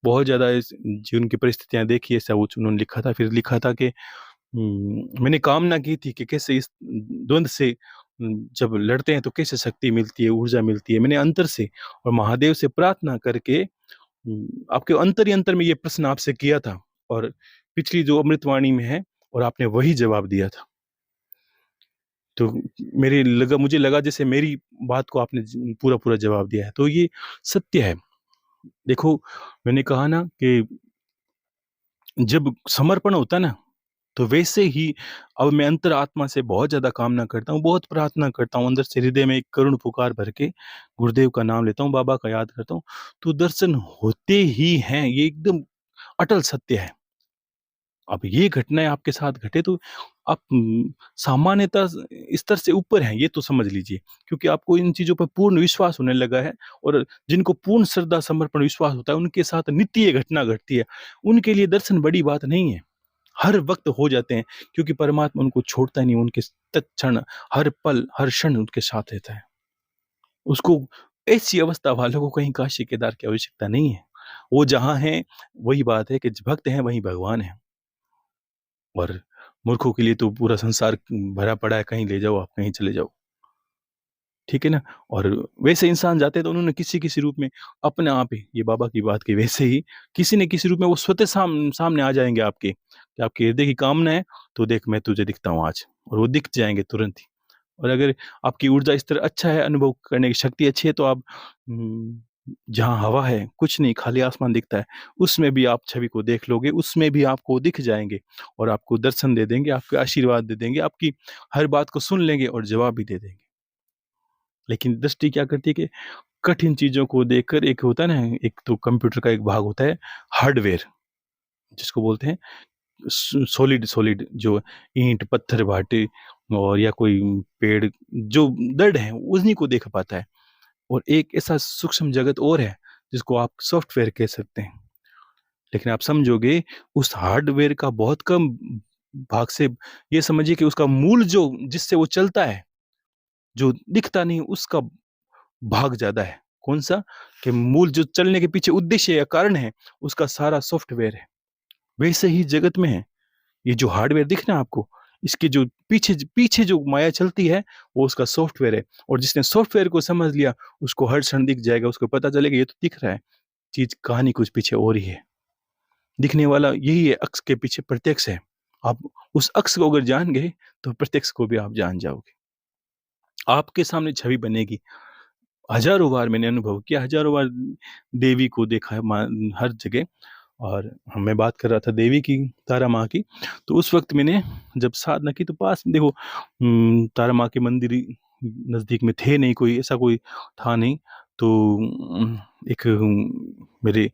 बहुत ज़्यादा जीवन की परिस्थितियाँ देखी, ऐसा वो उन्होंने लिखा था। फिर लिखा था कि मैंने कामना की थी कि कैसे इस द्वंद्व से जब लड़ते हैं तो कैसे शक्ति मिलती है, ऊर्जा मिलती है। मैंने अंतर से और महादेव से प्रार्थना करके आपके अंतर ही अंतर में ये प्रश्न आपसे किया था, और पिछली जो अमृतवाणी में है, और आपने वही जवाब दिया था। तो मुझे लगा जैसे मेरी बात को आपने पूरा जवाब दिया है, तो ये सत्य है। देखो, मैंने कहा ना कि जब समर्पण होता है ना, तो वैसे ही अब मैं अंतरात्मा से बहुत ज़्यादा कामना करता हूँ, बहुत प्रार्थना करता हूँ, अंदर से हृदय में एक करुण पुकार भर के गुरुदेव का नाम लेता हूँ, बाबा का याद करता हूँ, तो दर्शन होते ही हैं। ये एकदम अटल सत्य है। अब ये घटनाएँ आपके साथ घटे तो आप सामान्यतः स्तर से ऊपर हैं, ये तो समझ लीजिए, क्योंकि आपको इन चीज़ों पर पूर्ण विश्वास होने लगा है, और जिनको पूर्ण श्रद्धा, समर्पण, विश्वास होता है, उनके साथ नित्य ये घटना घटती है। उनके लिए दर्शन बड़ी बात नहीं है। हर वक़्त हो जाते हैं, क्योंकि परमात्मा उनको छोड़ता ही नहीं, उनके तत्क्षण, हर पल, हर क्षण उनके साथ रहता है। उसको ऐसी अवस्था वालों को कहीं काशी केदार की आवश्यकता नहीं है। वो जहाँ हैं, वही बात है कि भक्त हैं, वहीं भगवान है। और मूर्खों के लिए तो पूरा संसार भरा पड़ा है, कहीं ले जाओ आप, कहीं चले जाओ। ठीक है ना? और वैसे इंसान जाते हैं तो उन्होंने किसी-किसी रूप में अपने आप ही, ये बाबा की बात की, वैसे ही किसी न किसी रूप में वो स्वतः सामने आ जाएँगे आपके, कि आपके हृदय की कामना है, तो देख मैं तुझे दिखता हूँ आज, और वो दिख जाएँगे तुरंत ही। और अगर आपकी ऊर्जा स्तर अच्छा है, अनुभव करने की शक्ति अच्छी है, तो आप जहाँ हवा है, कुछ नहीं, खाली आसमान दिखता है, उसमें भी आप छवि को देख लोगे, उसमें भी आपको दिख जाएँगे, और आपको दर्शन दे देंगे, आपको आशीर्वाद दे देंगे, आपकी हर बात को सुन लेंगे और जवाब भी दे देंगे। लेकिन दृष्टि क्या करती है कि कठिन चीज़ों को देखकर, एक होता है ना, एक तो कंप्यूटर का एक भाग होता है हार्डवेयर, जिसको बोलते हैं सॉलिड सॉलिड, जो ईंट, पत्थर, भाटे और या कोई पेड़, जो दृढ़ है, उन्हीं को देख पाता है। और एक ऐसा सूक्ष्म जगत और है, जिसको आप सॉफ्टवेयर कह सकते हैं। लेकिन आप समझोगे, उस हार्डवेयर का बहुत कम भाग से, ये समझिए कि उसका मूल जो जिससे वो चलता है, जो दिखता नहीं, उसका भाग ज़्यादा है। कौन-सा? कि मूल जो चलने के पीछे उद्देश्य या कारण है, उसका सारा सॉफ्टवेयर है। वैसे ही जगत में है। ये जो हार्डवेयर दिख रहा है आपको, इसके जो पीछे पीछे जो माया चलती है, वो उसका सॉफ्टवेयर है, और जिसने सॉफ्टवेयर को समझ लिया, उसको हर क्षण दिख जाएगा, उसको पता चलेगा ये तो दिख रहा है, चीज़ कहानी कुछ पीछे और ही है। दिखने वाला यही है, अक्स के पीछे प्रत्यक्ष है। आप उस अक्स को अगर जान गए, तो प्रत्यक्ष को भी आप जान जाओगे। आपके सामने छवि बनेगी। हज़ारों बार मैंने अनुभव किया, हज़ारों बार देवी को देखा है हर जगह। और मैं बात कर रहा था देवी की, तारा माँ की, तो उस वक़्त मैंने जब साधना की, तो पास में देखो तारा माँ के मंदिर ही नज़दीक में थे नहीं, कोई ऐसा कोई था नहीं। तो एक मेरे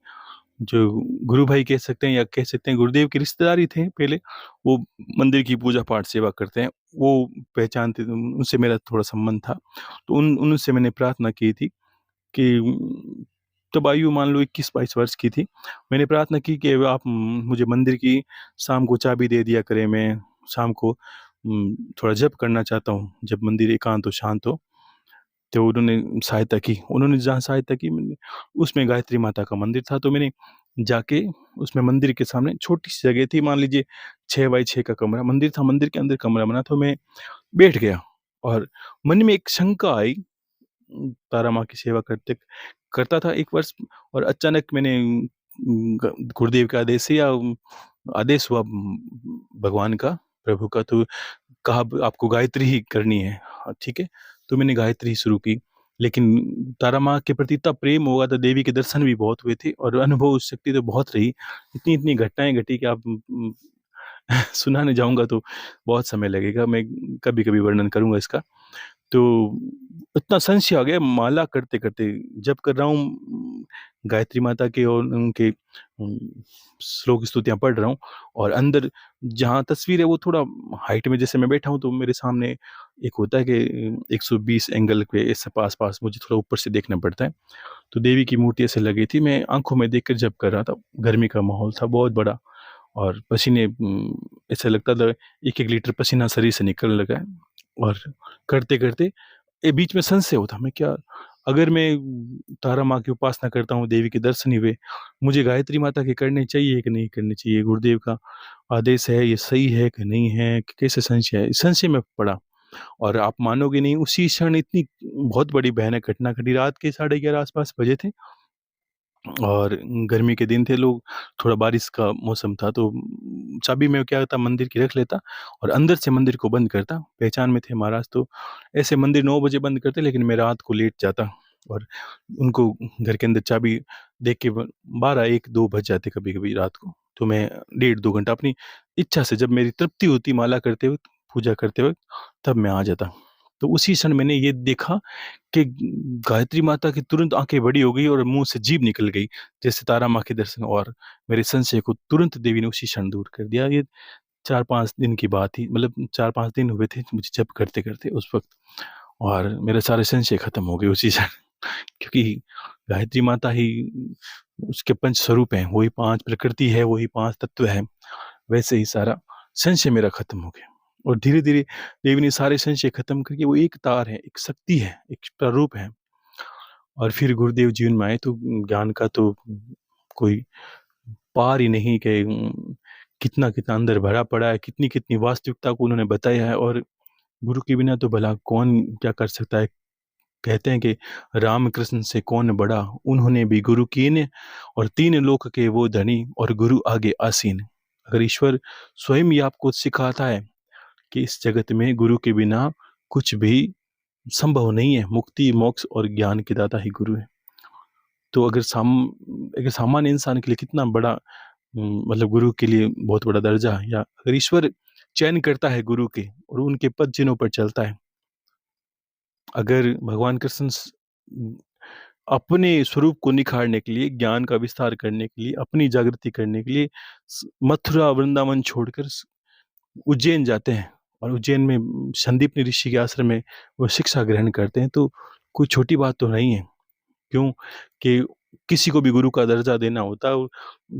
जो गुरु भाई कह सकते हैं, या कह सकते हैं गुरुदेव के रिश्तेदार ही थे पहले, वो मंदिर की पूजा-पाठ सेवा करते हैं, वो पहचानते थे, उनसे मेरा थोड़ा संबंध था। तो उनसे मैंने प्रार्थना की थी कि तब आयु मान लो 21-22 वर्ष की थी। मैंने प्रार्थना की कि आप मुझे मंदिर की शाम को चाबी दे दिया करें, मैं शाम को थोड़ा जप करना चाहता हूँ, जब मंदिर एकांत हो, शांत हो। तो उन्होंने सहायता की। उन्होंने जहाँ सहायता की, मैंने उसमें गायत्री माता का मंदिर था, तो मैंने जाके उसमें मंदिर के सामने छोटी-सी जगह थी, मान लीजिए 6 बाई 6 का कमरा मंदिर था, मंदिर के अंदर कमरा बना, तो मैं बैठ गया, और मन में एक शंका आई, तारा माँ की सेवा करता था 1 वर्ष, और अचानक मैंने गुरुदेव के आदेश से, या आदेश हुआ भगवान का, प्रभु का, तो कहा आपको गायत्री ही करनी है। हाँ, ठीक है। तो मैंने गायत्री शुरू की, लेकिन तारा माँ के प्रति इतना प्रेम हुआ था, देवी के दर्शन भी बहुत हुए थे, और अनुभव शक्ति तो बहुत रही। इतनी-इतनी घटनाएँ घटी कि आप सुनाने जाऊँगा तो बहुत समय लगेगा। मैं कभी-कभी वर्णन करूँगा इसका। तो इतना संशय आ गया माला करते-करते, जप कर रहा हूँ गायत्री माता के और उनके श्लोक स्तुतियाँ पढ़ रहा हूँ और अंदर जहाँ तस्वीर है वो थोड़ा हाइट में, जैसे मैं बैठा हूँ तो मेरे सामने एक होता है कि 120 एंगल पे ऐसे पास-पास मुझे थोड़ा ऊपर से देखना पड़ता है। तो देवी की मूर्ति ऐसे लगी थी, मैं आँखों में देखकर जप कर रहा था। गर्मी का माहौल था बहुत बड़ा और पसीने ऐसा लगता था 1-1 लीटर पसीना शरीर से निकलने लगा है और करते-करते बीच में संशय होता, मैं क्या, अगर मैं तारा माँ की उपासना करता हूँ, देवी के दर्शन ही हुए, मुझे गायत्री माता के करने चाहिए कि नहीं करने चाहिए? गुरुदेव का आदेश है, ये सही है कि नहीं है? कि कैसे संशय है? संशय में पड़ा और आप मानोगे नहीं, उसी क्षण इतनी बहुत बड़ी भयानक घटना घटी। रात के 11:30 आस-पास बजे थे और गर्मी के दिन थे, लोग थोड़ा बारिश का मौसम था, तो चाबी मैं क्या करता, मंदिर की रख लेता और अंदर से मंदिर को बंद करता। पहचान में थे महाराज, तो ऐसे मंदिर 9 बजे बंद करते, लेकिन मैं रात को लेट जाता और उनको घर के अंदर चाबी देख के 12-1-2 बज जाते कभी-कभी रात को। तो मैं डेढ़ 2 घंटा अपनी इच्छा से, जब मेरी तृप्ति होती माला करते वक़्त, पूजा करते वक़्त, तब मैं आ जाता। तो उसी क्षण मैंने ये देखा कि गायत्री माता की तुरंत आँखें बड़ी हो गई और मुँह से जीभ निकल गई, जैसे तारा माँ के दर्शन, और मेरे संशय को तुरंत देवी ने उसी क्षण दूर कर दिया। ये 4-5 दिन की बात थी, मतलब 4-5 दिन हुए थे मुझे जप करते-करते उस वक़्त, और मेरे सारे संशय खत्म हो गए उसी क्षण। क्योंकि गायत्री माता ही उसके पंच स्वरूप हैं, वही 5 प्रकृति है, वही 5 तत्व हैं, वैसे ही सारा संशय मेरा खत्म हो गया। और धीरे-धीरे देवी ने सारे संशय खत्म करके, वो एक तार है, एक शक्ति है, एक स्वरूप है। और फिर गुरुदेव जीवन में आए तो ज्ञान का तो कोई पार ही नहीं कि कितना-कितना अंदर भरा पड़ा है, कितनी-कितनी वास्तविकता को उन्होंने बताया है, और गुरु के बिना तो भला कौन क्या कर सकता है। कहते हैं कि रामकृष्ण से कौन बड़ा, उन्होंने भी गुरु कीन, और 3 लोक के वो धनी, और गुरु आगे आसीन। अगर ईश्वर स्वयं ही आपको सिखाता है कि इस जगत में गुरु के बिना कुछ भी संभव नहीं है, मुक्ति, मोक्ष और ज्ञान के दाता ही गुरु है। तो अगर सामान्य इंसान के लिए कितना बड़ा, मतलब गुरु के लिए बहुत बड़ा दर्जा है, या अगर ईश्वर चयन करता है गुरु के और उनके पद चिन्हों पर चलता है, अगर भगवान कृष्ण अपने स्वरूप को निखारने के लिए, ज्ञान का विस्तार करने के लिए, अपनी जागृति करने के लिए मथुरा वृंदावन छोड़कर उज्जैन जाते हैं, और उज्जैन में संदीपनी ऋषि के आश्रम में वो शिक्षा ग्रहण करते हैं, तो कोई छोटी बात तो नहीं है। क्यों कि किसी को भी गुरु का दर्जा देना होता है,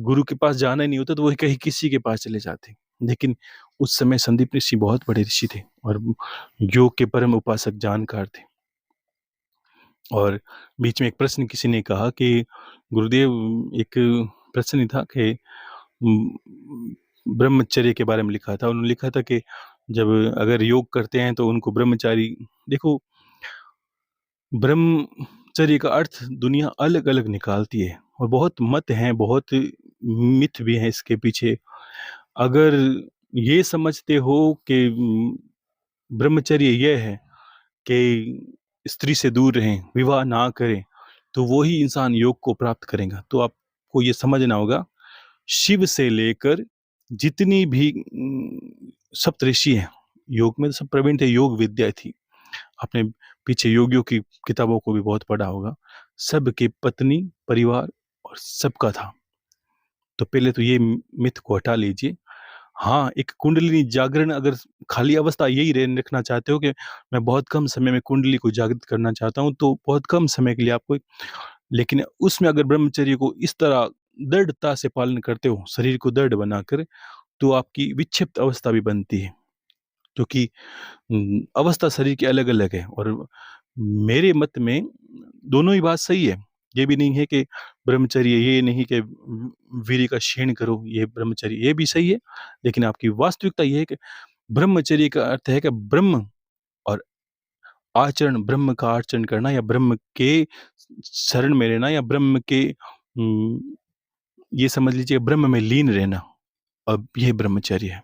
गुरु के पास जाना ही नहीं होता, तो वो कहीं किसी के पास चले जाते। लेकिन उस समय संदीप ऋषि बहुत बड़े ऋषि थे और योग के परम उपासक जानकार थे। और बीच में एक प्रश्न किसी ने कहा कि गुरुदेव, एक प्रश्न ही था कि ब्रह्मचर्य के बारे में लिखा था। उन्होंने लिखा था कि जब अगर योग करते हैं तो उनको ब्रह्मचारी, देखो, ब्रह्मचर्य का अर्थ दुनिया अलग-अलग निकालती है और बहुत मत हैं, बहुत मिथ भी हैं इसके पीछे। अगर ये समझते हो कि ब्रह्मचर्य ये है कि स्त्री से दूर रहें, विवाह ना करें, तो वो ही इंसान योग को प्राप्त करेगा। तो आपको ये समझना होगा, शिव से लेकर जितनी भी सप्तऋषि हैं, योग में तो सब प्रवीण थे, योग विद्या थी। आपने पीछे योगियों की किताबों को भी बहुत पढ़ा होगा। सबकी पत्नी, परिवार और सबका था। तो पहले तो ये मिथ को हटा लीजिए। हाँ, एक कुंडलिनी जागरण, अगर खाली अवस्था यही रखना चाहते हो कि मैं बहुत कम समय में कुंडली को जागृत करना चाहता हूँ, तो बहुत कम समय के लिए आपको, लेकिन उसमें अगर ब्रह्मचर्य को इस तरह दृढ़ता से पालन करते हो, शरीर को दृढ़ बनाकर, तो आपकी विक्षिप्त अवस्था भी बनती है। क्योंकि अवस्था शरीर की अलग-अलग है, और मेरे मत में दोनों ही बात सही है। ये भी नहीं है कि ब्रह्मचर्य, ये नहीं कि वीर्य का क्षीण करो, ये ब्रह्मचर्य, ये भी सही है। लेकिन आपकी वास्तविकता ये है कि ब्रह्मचर्य का अर्थ है कि ब्रह्म और आचरण, ब्रह्म का आचरण करना, या ब्रह्म के शरण में रहना, या ब्रह्म के ये समझ लीजिए ब्रह्म में लीन रहना। अब ये ब्रह्मचर्य है।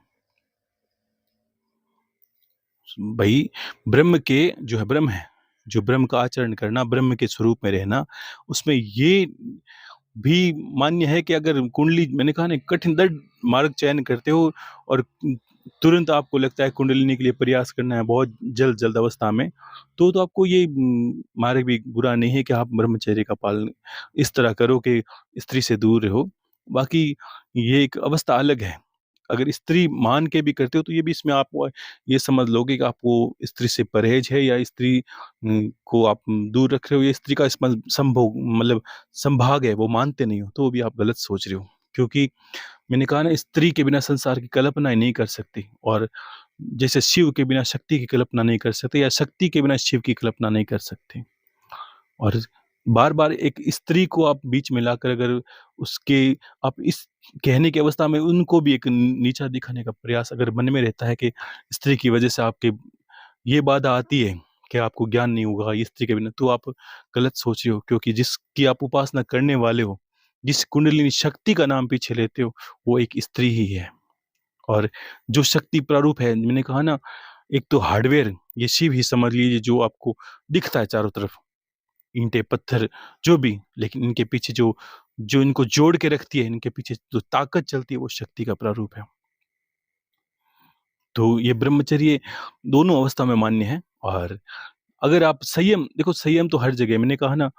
भई ब्रह्म के जो है ब्रह्म है, जो ब्रह्म का आचरण करना, ब्रह्म के स्वरूप में रहना, उसमें ये भी मान्य है कि अगर कुंडली, मैंने कहा ना, कठिन दृढ़ मार्ग चयन करते हो और तुरंत आपको लगता है कुंडलिनी के लिए प्रयास करना है बहुत जल्द अवस्था में, तो आपको ये मार्ग भी बुरा नहीं है कि आप ब्रह्मचर्य का पालन इस तरह करो कि स्त्री से दूर रहो। बाकी ये एक अवस्था अलग है। अगर स्त्री मान के भी करते हो तो ये भी इसमें आप वो ये समझ लोगे कि आप वो स्त्री से परहेज है या स्त्री को आप दूर रख रहे हो, या स्त्री का इसमें संभोग मतलब संभाग है वो मानते नहीं हो, तो भी आप गलत सोच रहे हो। क्योंकि मैंने कहा ना, स्त्री के बिना संसार की कल्पना ही नहीं कर सकती, और जैसे शिव के बिना शक्ति की कल्पना नहीं कर सकते या शक्ति के बिना शिव की कल्पना नहीं कर सकते। और बार-बार एक स्त्री को आप बीच में लाकर अगर उसके आप इस कहने की अवस्था में उनको भी एक नीचा दिखाने का प्रयास अगर मन में रहता है कि स्त्री की वजह से आपके ये बाधा आती है कि आपको ज्ञान नहीं होगा ये स्त्री के बिना, तो आप गलत सोच रहे हो। क्योंकि जिसकी आप उपासना करने वाले हो, जिस कुंडलिनी शक्ति का नाम पीछे लेते हो, वो एक स्त्री ही है। और जो शक्ति प्रारूप है, मैंने कहा ना, एक तो हार्डवेयर ये शिव ही समझ लीजिए जो आपको दिखता है चारों तरफ, ईंटें, पत्थर जो भी, लेकिन इनके पीछे जो जो इनको जोड़ के रखती है, इनके पीछे जो ताकत चलती है वो शक्ति का प्रारूप है। तो ये ब्रह्मचर्य दोनों अवस्था में मान्य है। और अगर आप संयम देखो, संयम तो हर जगह है। मैंने कहा ना,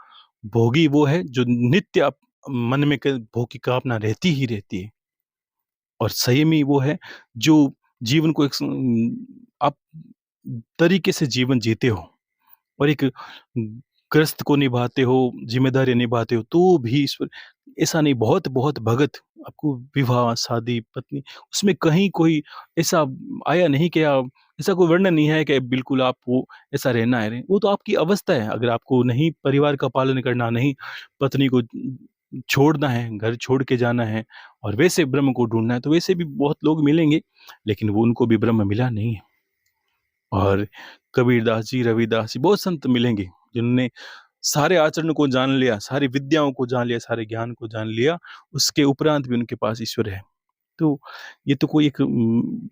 भोगी वो है जो नित्य आप मन में भोग की कामना रहती ही रहती है, और संयमी वो है जो जीवन को एक आप तरीके से जीवन जीते हो और एक ग्रस्त को निभाते हो, ज़िम्मेदारियाँ निभाते हो, तो भी ईश्वर ऐसा नहीं, बहुत-बहुत भगत आपको विवाह, शादी, पत्नी उसमें कहीं कोई ऐसा आया नहीं कि आप ऐसा कोई वर्णन नहीं है कि बिल्कुल आपको ऐसा रहना है। वो तो आपकी अवस्था है। अगर आपको नहीं परिवार का पालन करना, नहीं पत्नी को छोड़ना है, घर छोड़ के जाना है और वैसे ब्रह्म को ढूँढना है, तो वैसे भी बहुत लोग मिलेंगे, लेकिन वो उनको भी ब्रह्म मिला नहीं है। और कबीरदास जी, रविदास जी, बहुत संत मिलेंगे जिन्होंने सारे आचरण को जान लिया, सारी विद्याओं को जान लिया, सारे ज्ञान को जान लिया, उसके उपरांत भी उनके पास ईश्वर है। तो ये तो कोई एक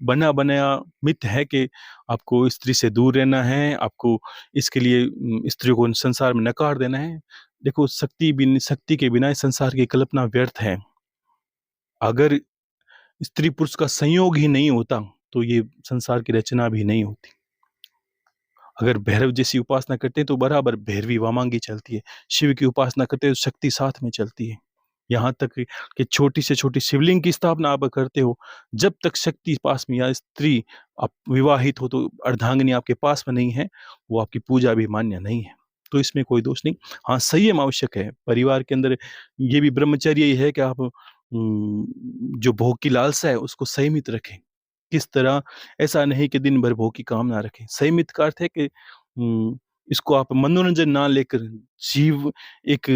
बना-बनाया मिथ है कि आपको स्त्री से दूर रहना है, आपको इसके लिए स्त्री को संसार में नकार देना है। देखो, शक्ति के बिना इस संसार की कल्पना व्यर्थ है। अगर स्त्री-पुरुष का संयोग ही नहीं होता, तो ये संसार की रचना भी नहीं होती। अगर भैरव जैसी उपासना करते हैं तो बराबर भैरवी वामांगी चलती है। शिव की उपासना करते हैं तो शक्ति साथ में चलती है। यहाँ तक कि छोटी से छोटी शिवलिंग की स्थापना आप करते हो, जब तक शक्ति पास में या स्त्री आप विवाहित हो तो अर्धांगिनी आपके पास में नहीं है, वो आपकी पूजा भी मान्य नहीं है। तो इसमें कोई दोष नहीं। हाँ, संयम आवश्यक है। परिवार के अंदर ये भी ब्रह्मचर्य ही है कि आप जो भोग की लालसा है उसको संयमित रखें। किस तरह? ऐसा नहीं कि दिन भर भोग की कामना रखें। संयमित का अर्थ है कि इसको आप मनोरंजन ना लेकर जीव एक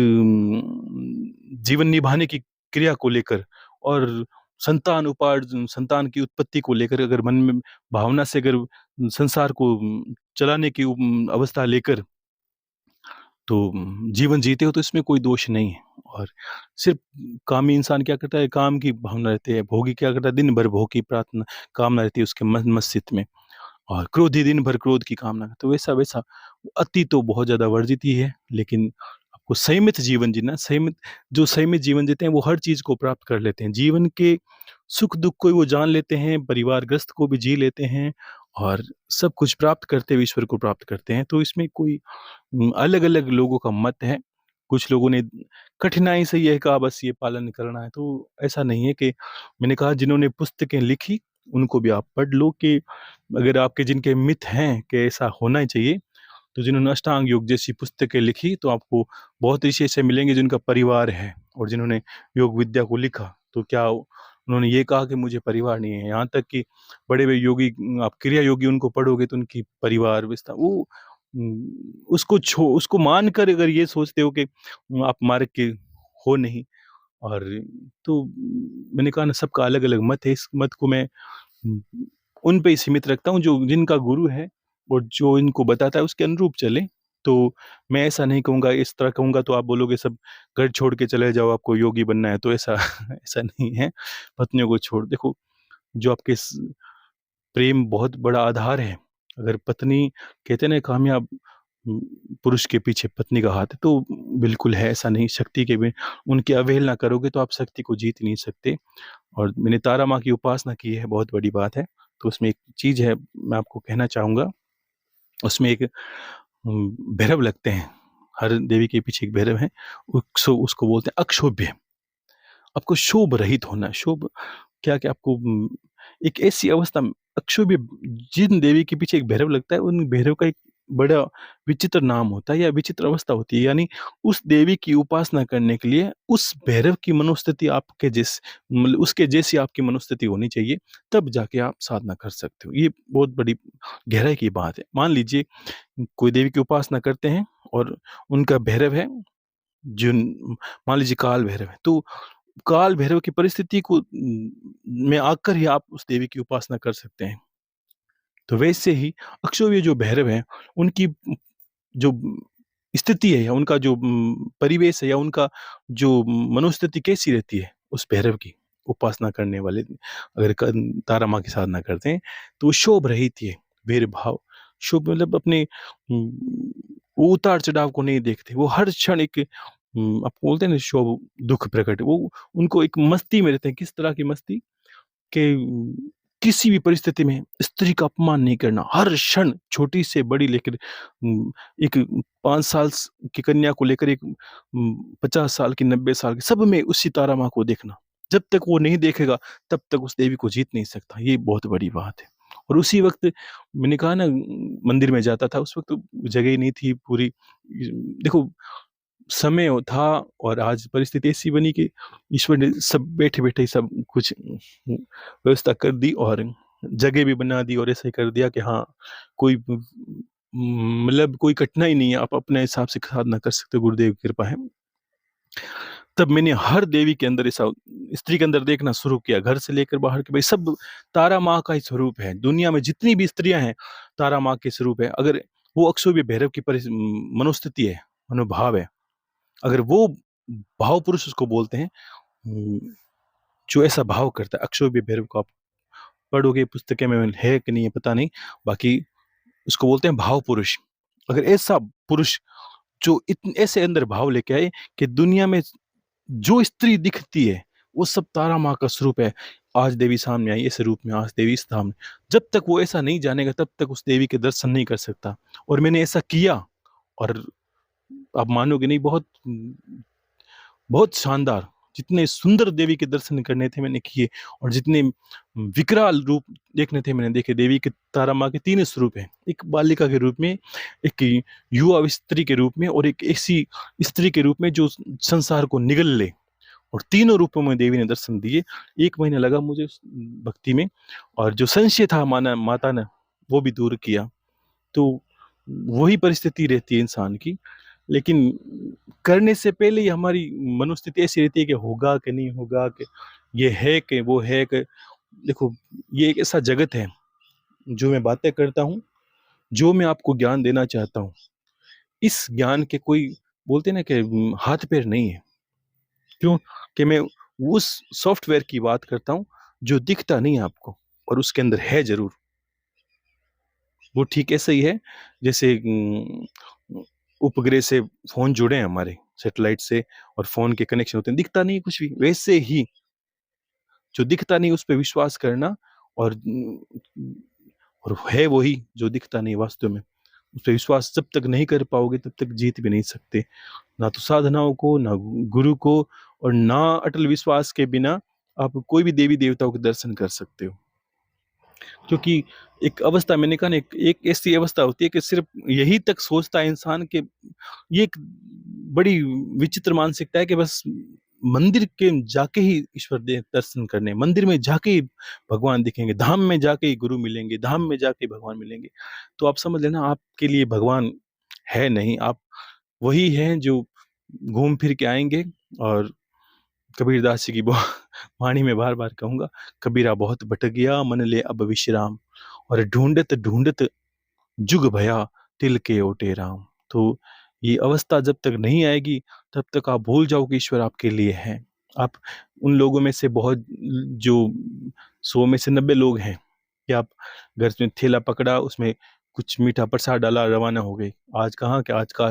जीवन निभाने की क्रिया को लेकर और संतान की उत्पत्ति को लेकर अगर मन में भावना से अगर संसार को चलाने की अवस्था लेकर तो जीवन जीते हो तो इसमें कोई दोष नहीं है। और सिर्फ़ कामी इंसान क्या करता है, काम की भावना रहती है, भोगी क्या करता है, दिन भर भोग की प्रार्थना कामना रहती है उसके मस्तिष्क में, और क्रोधी दिन भर क्रोध की कामना करता है। तो वैसा-वैसा अति तो बहुत ज़्यादा वर्जित ही है, लेकिन आपको संयमित जीवन जीना, जो संयमित जीवन जीते हैं वो हर चीज़ को प्राप्त कर लेते हैं। जीवन के सुख-दुःख को वो जान लेते हैं, परिवार ग्रस्त को भी जी लेते हैं और सब कुछ प्राप्त करते हुए ईश्वर को प्राप्त करते हैं। तो इसमें कोई अलग-अलग लोगों का मत है। कुछ लोगों ने कठिनाई से यह कहा बस ये पालन करना है, तो ऐसा नहीं है कि मैंने कहा जिन्होंने पुस्तकें लिखी, उनको भी आप पढ़ लो कि अगर आपके जिनके मिथ हैं कि ऐसा होना ही चाहिए, तो जिन्होंने अष्टांग योग जैसी पुस्तकें लिखी, तो आपको बहुत ऋषि ऐसे मिलेंगे जिनका परिवार है और जिन्होंने योग विद्या को लिखा, तो क्या उन्होंने ये कहा कि मुझे परिवार नहीं है? यहाँ तक कि बड़े-बड़े योगी आप क्रिया योगी उनको पढ़ोगे तो उनकी परिवार विस्तार वो उसको मानकर अगर ये सोचते हो कि आप मार्ग के हो नहीं, और तो मैंने कहा ना, सबका अलग-अलग मत है। इस मत को मैं उम, उन पे ही सीमित रखता हूँ जो जिनका गुरु है और जो इनको बताता है उसके अनुरूप चलें। तो मैं ऐसा नहीं कहूँगा, इस तरह कहूँगा तो आप बोलोगे सब घर छोड़ के चले जाओ, आपको योगी बनना है, तो ऐसा ऐसा नहीं है। पत्नियों को छोड़ देखो, जो आपके प्रेम बहुत बड़ा आधार है। अगर पत्नी कहते हैं ना, कामयाब उम, पुरुष के पीछे पत्नी का हाथ है, तो बिल्कुल है, ऐसा नहीं। शक्ति के उनकी अवहेलना करोगे तो आप शक्ति को जीत नहीं सकते। और मैंने तारा माँ की उपासना की है, बहुत बड़ी बात है। तो उसमें एक चीज़ है, मैं आपको कहना चाहूँगा, उसमें एक भैरव लगते हैं। हर देवी के पीछे एक भैरव है। उसको बोलते हैं अक्षोभ्य। आपको क्षोभ रहित होना है। क्षोभ क्या कि आपको एक ऐसी अवस्था में अक्षोभ्य, जिन देवी के पीछे एक भैरव लगता है, उन भैरव का एक बड़ा विचित्र नाम होता है या विचित्र अवस्था होती है। यानी उस देवी की उपासना करने के लिए उस भैरव की मनोस्थिति आपके मतलब उसके जैसी आपकी मनोस्थिति होनी चाहिए, तब जाके आप साधना कर सकते हो। ये बहुत बड़ी गहराई की बात है। मान लीजिए कोई देवी की उपासना करते हैं और उनका भैरव है, जिन मान लीजिए काल भैरव है, तो काल भैरव की परिस्थिति को में आकर ही आप उस देवी की उपासना कर सकते हैं। तो वैसे ही अक्षोभ्य जो भैरव हैं, उनकी जो स्थिति है या उनका जो परिवेश है या उनका जो मनोस्थिति कैसी रहती है उस भैरव की उपासना करने वाले, अगर तारा माँ की साधना करते हैं, तो वो शोभ रहित है। वीर भाव, शुभ मतलब अपने वो उतार चढ़ाव को नहीं देखते, वो हर क्षण एक आप बोलते हैं ना शोभ दुख प्रकट, वो उनको एक मस्ती में रहते हैं। किस तरह की मस्ती कि किसी भी परिस्थिति में स्त्री का अपमान नहीं करना, हर क्षण छोटी से बड़ी लेकर एक 5 साल की कन्या को लेकर एक 50 साल की, 90 साल की, सब में उसी तारा माँ को देखना। जब तक वो नहीं देखेगा तब तक उस देवी को जीत नहीं सकता। ये बहुत बड़ी बात है। और उसी वक्त मैंने कहा ना, मंदिर में जाता था, उस वक्त जगह ही नहीं थी पूरी। देखो, समय था और आज परिस्थिति ऐसी बनी कि ईश्वर ने सब बैठे-बैठे ही सब कुछ व्यवस्था कर दी और जगह भी बना दी और ऐसा ही कर दिया कि हाँ, कोई मतलब कोई कठिनाई नहीं है, आप अपने हिसाब से साधना कर सकते हो, गुरुदेव की कृपा है। तब मैंने हर देवी के अंदर ऐसा स्त्री के अंदर देखना शुरू किया, घर से लेकर बाहर के भाई सब तारा माँ का ही स्वरूप है। दुनिया में जितनी भी स्त्रियाँ हैं, तारा माँ के स्वरूप है। अगर वो अक्षोभ्य भैरव की मनोस्थिति है, मनोभाव है। अगर वो भाव पुरुष उसको बोलते हैं, जो ऐसा भाव करता है, अक्षोभ्य भैरव को आप पढ़ोगे पुस्तकें में, है कि नहीं है पता नहीं, बाकी उसको बोलते हैं भाव पुरुष। अगर ऐसा पुरुष जो ऐसे अंदर भाव लेके आए कि दुनिया में जो स्त्री दिखती है वो सब तारा माँ का स्वरूप है। आज देवी सामने आई ऐसे रूप में, आज देवी सामने, जब तक वो ऐसा नहीं जानेगा तब तक उस देवी के दर्शन नहीं कर सकता। और मैंने ऐसा किया और आप मानोगे नहीं, बहुत बहुत शानदार, जितने सुंदर देवी के दर्शन करने थे मैंने किए, और जितने विकराल रूप देखने थे मैंने देखे। देवी के, तारा माँ के 3 स्वरूप हैं, एक बालिका के रूप में, एक युवा स्त्री के रूप में और एक ऐसी स्त्री के रूप में जो संसार को निगल ले। और तीनों रूपों में देवी ने दर्शन दिए। 1 महीना लगा मुझे उस भक्ति में, और जो संशय था माता ने वो भी दूर किया। तो वही परिस्थिति रहती है इंसान की, लेकिन करने से पहले ही हमारी मनोस्थिति ऐसी रहती है कि होगा कि नहीं होगा, कि ये है कि वो है कि, देखो ये एक ऐसा जगत है, जो मैं बातें करता हूँ, जो मैं आपको ज्ञान देना चाहता हूँ, इस ज्ञान के कोई, बोलते हैं ना कि हाथ पैर नहीं है। क्यों? कि मैं उस सॉफ्टवेयर की बात करता हूँ जो दिखता नहीं है आपको और उसके अंदर है ज़रूर। वो ठीक ऐसे ही है जैसे उपग्रह से फ़ोन जुड़े हैं हमारे, सैटेलाइट से, और फ़ोन के कनेक्शन होते हैं, दिखता नहीं है कुछ भी। वैसे ही जो दिखता नहीं उस पे विश्वास करना, और और है वही जो दिखता नहीं वास्तव में। उस पे विश्वास जब तक नहीं कर पाओगे तब तक जीत भी नहीं सकते। ना तो साधनाओं को, ना गुरु को, और ना अटल विश्वास के बिना आप कोई भी देवी देवताओं के दर्शन कर सकते हो। क्योंकि एक अवस्था, मैंने कहा ना, एक एक ऐसी अवस्था होती है कि सिर्फ यही तक सोचता है इंसान के, ये एक बड़ी विचित्र मानसिकता है कि बस मंदिर के जाके ही ईश्वर दर्शन करने, मंदिर में जाके ही भगवान दिखेंगे, धाम में जाके ही गुरु मिलेंगे, धाम में जाके भगवान मिलेंगे। तो आप समझ लेना, आपके लिए भगवान है नहीं, आप वही हैं जो घूम फिर के आएँगे। और कबीरदास जी की वाणी में बार-बार कहूँगा, कबीरा बहुत भटक गया मन ले अब विश्राम, और ढूँढत ढूँढत जुग भया तिल के ओटे राम। तो ये अवस्था जब तक नहीं आएगी तब तक आप भूल जाओ कि ईश्वर आपके लिए है। आप उन लोगों में से बहुत, जो 100 में से 90 लोग हैं कि आप घर में थैला पकड़ा, उसमें कुछ मीठा प्रसाद डाला, रवाना हो गए। आज कहाँ के, आज का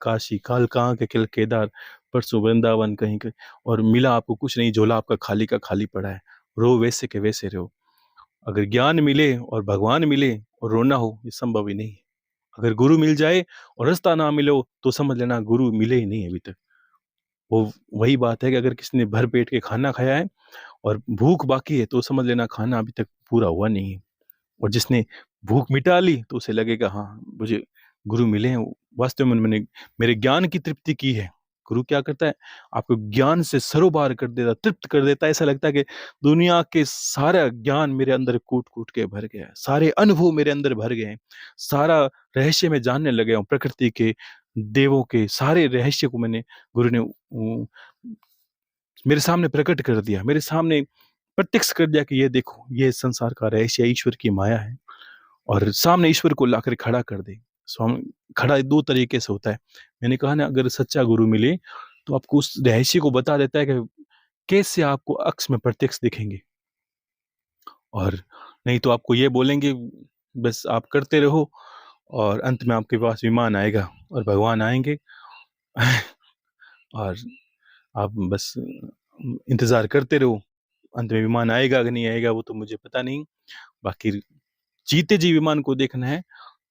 काशी, काल कहाँ के केदार, परसों वृंदावन कहीं के, और मिला आपको कुछ नहीं, झोला आपका खाली का खाली पड़ा है। रहो वैसे के वैसे रहो। अगर ज्ञान मिले और भगवान मिले और रोना हो, ये संभव ही नहीं है। अगर गुरु मिल जाए और रास्ता ना मिले हो, तो समझ लेना गुरु मिले ही नहीं अभी तक। वो वही बात है कि अगर किसी ने भर पेट के खाना खाया है और भूख बाकी है तो समझ लेना खाना अभी तक पूरा हुआ नहीं है। और जिसने भूख मिटा ली तो उसे लगेगा हाँ, मुझे गुरु मिले हैं, वास्तव में मैंने मेरे ज्ञान की तृप्ति की है। गुरु क्या करता है? आपको ज्ञान से सरोबार कर देता, तृप्त कर देता है। ऐसा लगता है कि दुनिया के सारा ज्ञान मेरे अंदर कूट-कूट के भर गया है। सारे अनुभव मेरे अंदर भर गए हैं। सारा रहस्य मैं जानने लग गया हूँ प्रकृति के, देवों के सारे रहस्य को मैंने गुरु ने मेरे सामने प्रकट कर दिया। मेरे सामने प्रत्यक्ष कर दिया कि ये देखो, ये संसार का रहस्य ईश्वर की माया है। और सामने ईश्वर को लाकर खड़ा कर दे। स्वामी खड़ा 2 तरीके से होता है। मैंने कहा ना, अगर सच्चा गुरु मिले तो आपको उस रहस्य को बता देता है कि कैसे आपको अक्स में प्रत्यक्ष दिखेंगे। और नहीं तो आपको ये बोलेंगे बस आप करते रहो और अंत में आपके पास विमान आएगा और भगवान आएँगे और आप बस इंतज़ार करते रहो। अंत में विमान आएगा कि नहीं आएगा वो तो मुझे पता नहीं। बाकी जीते जी विमान को देखना है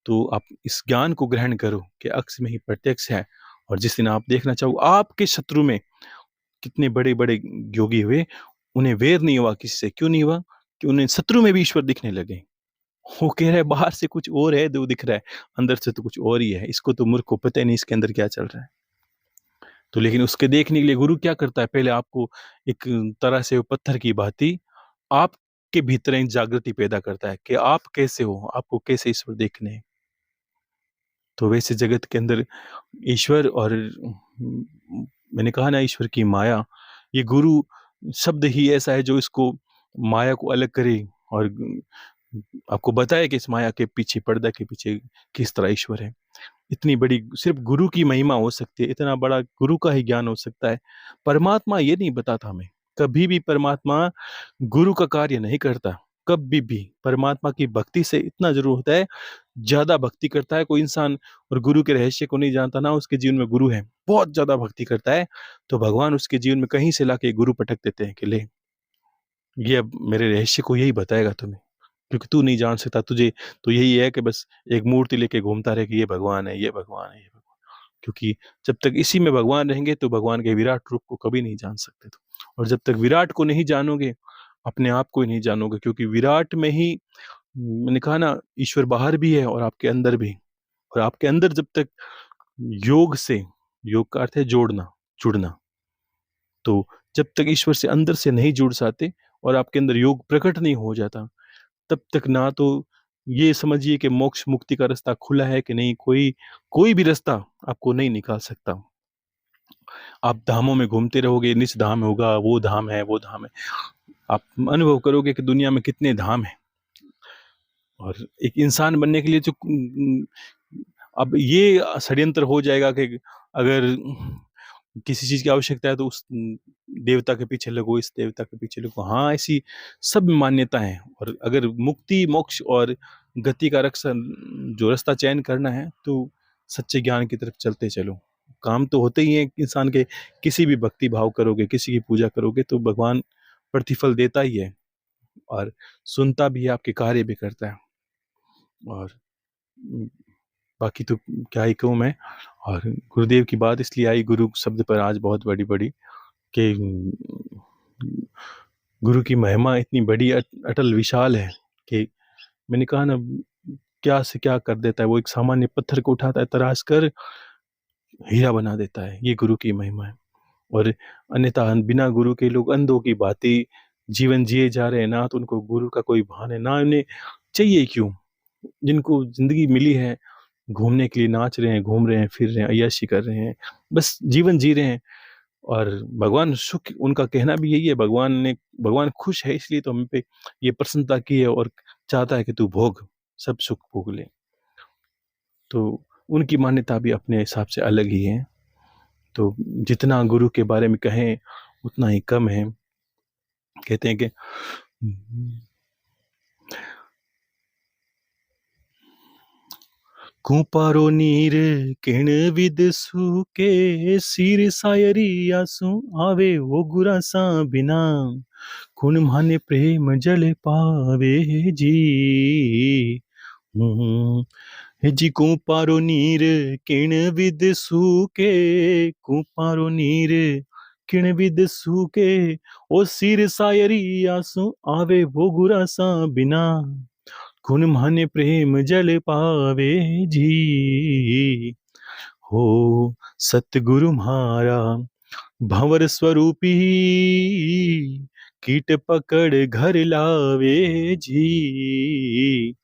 तो आप इस ज्ञान को ग्रहण करो कि अक्स में ही प्रत्यक्ष है। और जिस दिन आप देखना चाहो, आपके शत्रु में कितने बड़े-बड़े योगी हुए, उन्हें वैर नहीं हुआ किसी से। क्यों नहीं हुआ? कि उन्हें शत्रु में भी ईश्वर दिखने लगे। वो कह रहा है बाहर से कुछ और है जो दिख रहा है, अंदर से तो कुछ और ही है। इसको तो मूर्ख को पता ही नहीं इसके अंदर क्या चल रहा है। तो लेकिन उसके देखने के लिए गुरु क्या करता है? पहले आपको एक तरह से वो पत्थर की भांति आपके भीतर एक जागृति पैदा करता है कि आप कैसे हो, आपको कैसे ईश्वर देखने हैं। तो वैसे जगत के अंदर ईश्वर और मैंने कहा ना ईश्वर की माया, ये गुरु शब्द ही ऐसा है जो इसको माया को अलग करे और आपको बताए कि इस माया के पीछे, पर्दा के पीछे किस तरह ईश्वर है। इतनी बड़ी सिर्फ गुरु की महिमा हो सकती है, इतना बड़ा गुरु का ही ज्ञान हो सकता है। परमात्मा ये नहीं बताता हमें, कभी भी परमात्मा गुरु का कार्य नहीं करता, कभी भी। परमात्मा की भक्ति से इतना ज़रूर होता है, ज़्यादा भक्ति करता है कोई इंसान और गुरु के रहस्य को नहीं जानता, ना उसके जीवन में गुरु है, बहुत ज़्यादा भक्ति करता है, तो भगवान उसके जीवन में कहीं से लाके गुरु पटक देते हैं कि ले, ये अब मेरे रहस्य को यही बताएगा तुम्हें, क्योंकि तू नहीं जान सकता, तुझे तो यही है कि बस एक मूर्ति लेके घूमता रहे कि ये भगवान है, ये भगवान है, ये भगवान। क्योंकि जब तक इसी में भगवान रहेंगे तो भगवान के विराट रूप को कभी नहीं जान सकते तो। और जब तक विराट को नहीं जानोगे, अपने आप को ही नहीं जानोगे, क्योंकि विराट में ही मैंने कहा ना ईश्वर बाहर भी है और आपके अंदर भी। और आपके अंदर जब तक योग से, योग का अर्थ है जोड़ना, जुड़ना। तो जब तक ईश्वर से अंदर से नहीं जुड़ जाते और आपके अंदर योग प्रकट नहीं हो जाता, तब तक ना तो ये समझिए कि मोक्ष मुक्ति का रास्ता खुला है कि नहीं, कोई भी रास्ता आपको नहीं निकाल सकता। आप धामों में घूमते रहोगे, निस धाम होगा, वो धाम है, वो धाम है। आप अनुभव करोगे कि दुनिया में कितने धाम हैं। और एक इंसान बनने के लिए जो अब ये षड्यंत्र हो जाएगा कि अगर किसी चीज़ की आवश्यकता है तो उस देवता के पीछे लगो, इस देवता के पीछे लगो। हाँ, ऐसी सब मान्यताएँ हैं। और अगर मुक्ति, मोक्ष और गति का रक्षण जो रास्ता चयन करना है तो सच्चे ज्ञान की तरफ चलते चलो। काम तो होते ही हैं इंसान के, किसी भी भक्ति भाव करोगे, किसी की पूजा करोगे तो भगवान प्रतिफल देता ही है और सुनता भी है, आपके कार्य भी करता है। और बाकी तो क्या ही कहूँ मैं। और गुरुदेव की बात इसलिए आई गुरु शब्द पर आज बहुत बड़ी-बड़ी कि गुरु की महिमा इतनी बड़ी अटल विशाल है कि मैंने कहा ना क्या से क्या कर देता है। वो एक सामान्य पत्थर को उठाता है, तराश कर हीरा बना देता है। ये गुरु की महिमा है। और अन्यथा बिना गुरु के लोग अंधों की भांति जीवन जिए जा रहे हैं, ना तो उनको गुरु का कोई भान है, ना उन्हें चाहिए क्यों? जिनको ज़िंदगी मिली है घूमने के लिए, नाच रहे हैं, घूम रहे हैं, फिर रहे हैं, अय्याशी कर रहे हैं, बस जीवन जी रहे हैं। और भगवान सुख, उनका कहना भी यही है, भगवान खुश है इसलिए तो हम पे ये प्रसन्नता की है और चाहता है कि तू भोग, सब सुख भोग ले। तो उनकी मान्यता भी अपने हिसाब से अलग ही है। तो जितना गुरु के बारे में कहें उतना ही कम है। कहते हैं कि कुंपारो नीर किण विद सूके सिर सायरी आंसू आवे वो गुरा सा बिना कुण माने प्रेम जल पावे जी। जी कुंपारो नीर किण विद सूके, कुंपारो नीर किण विद सूके, ओ सिर सायरी आंसू आवे वो गुरासा बिना, कुन माने प्रेम जल पावे जी। हो सतगुरु म्हारा भंवर स्वरूपी, कीट पकड़ घर लावे जी।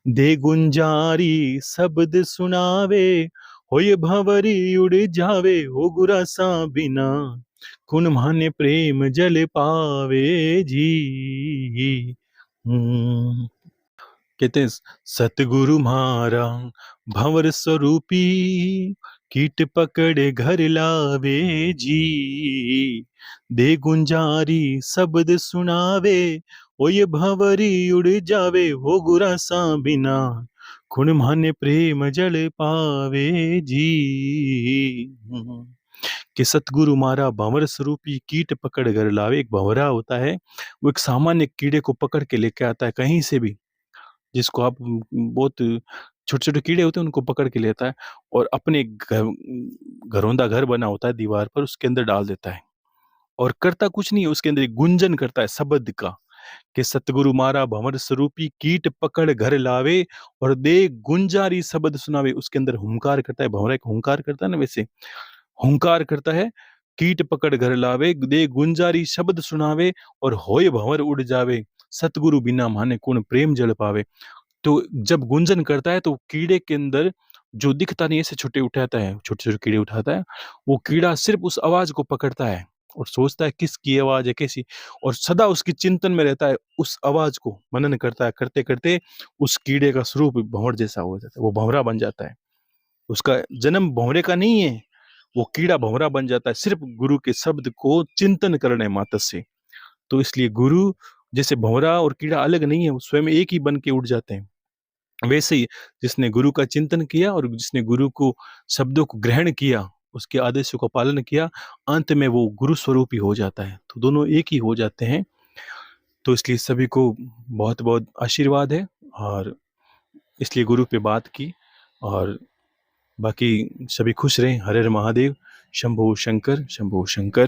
दे गुंजारी शब्द सुनावे, होय भंवरी उड़ जावे हो गुरासा बिना, कुन माने प्रेम जल पावे जी। कहते हैं सतगुरु म्हारा भंवर स्वरूपी, कीट पकड़े घर लावे जी। दे गुंजारी शब्द सुनावे, ओ ये भंवरी उड़ जावे हो गुरासा बिना, खुण माने प्रेम जल पावे जी। कि सतगुरु मारा भंवर स्वरूपी कीट पकड़ घर लावे। एक भंवरा होता है, वो एक सामान्य कीड़े को पकड़ के लेके आता है कहीं से भी, जिसको आप बहुत छोटे-छोटे कीड़े होते हैं उनको पकड़ के लेता है और अपने घरौंदा घर बना होता है दीवार पर, उसके अंदर डाल देता है और करता कुछ नहीं है, उसके अंदर एक गुंजन करता है शब्द का कि सतगुरु मारा भंवर स्वरूपी कीट पकड़ घर लावे और दे गुंजारी शब्द सुनावे। उसके अंदर हुंकार करता है, भंवरा एक हुंकार करता है ना, वैसे हुंकार करता है, कीट पकड़ घर लावे दे गुंजारी शब्द सुनावे और होय भंवर उड़ जावे, सतगुरु बिना माने कौन प्रेम जल पावे। तो जब गुंजन करता है तो कीड़े के अंदर जो दिखता नहीं, ऐसे छोटे उठाता है, छोटे-छोटे कीड़े उठाता है, वो कीड़ा सिर्फ़ उस आवाज़ को पकड़ता है और सोचता है किसकी आवाज़ है, कैसी, और सदा उसके चिंतन में रहता है, उस आवाज़ को मनन करता है, करते-करते उस कीड़े का स्वरूप भँवर जैसा हो जाता है, वो भँवरा बन जाता है। उसका जन्म भँवरे का नहीं है, वो कीड़ा भँवरा बन जाता है सिर्फ़ गुरु के शब्द को चिंतन करने मात्र से। तो इसलिए गुरु जैसे भँवरा और कीड़ा अलग नहीं है, वो स्वयं एक ही बन के उड़ जाते हैं। वैसे ही जिसने गुरु का चिंतन किया और जिसने गुरु को शब्दों को ग्रहण किया, उसके आदेशों का पालन किया, अंत में वो गुरु स्वरूप ही हो जाता है। तो दोनों एक ही हो जाते हैं। तो इसलिए सभी को बहुत-बहुत आशीर्वाद है और इसलिए गुरु पे बात की और बाकी सभी खुश रहें। हर हर महादेव, शंभो शंकर, शंभो शंकर।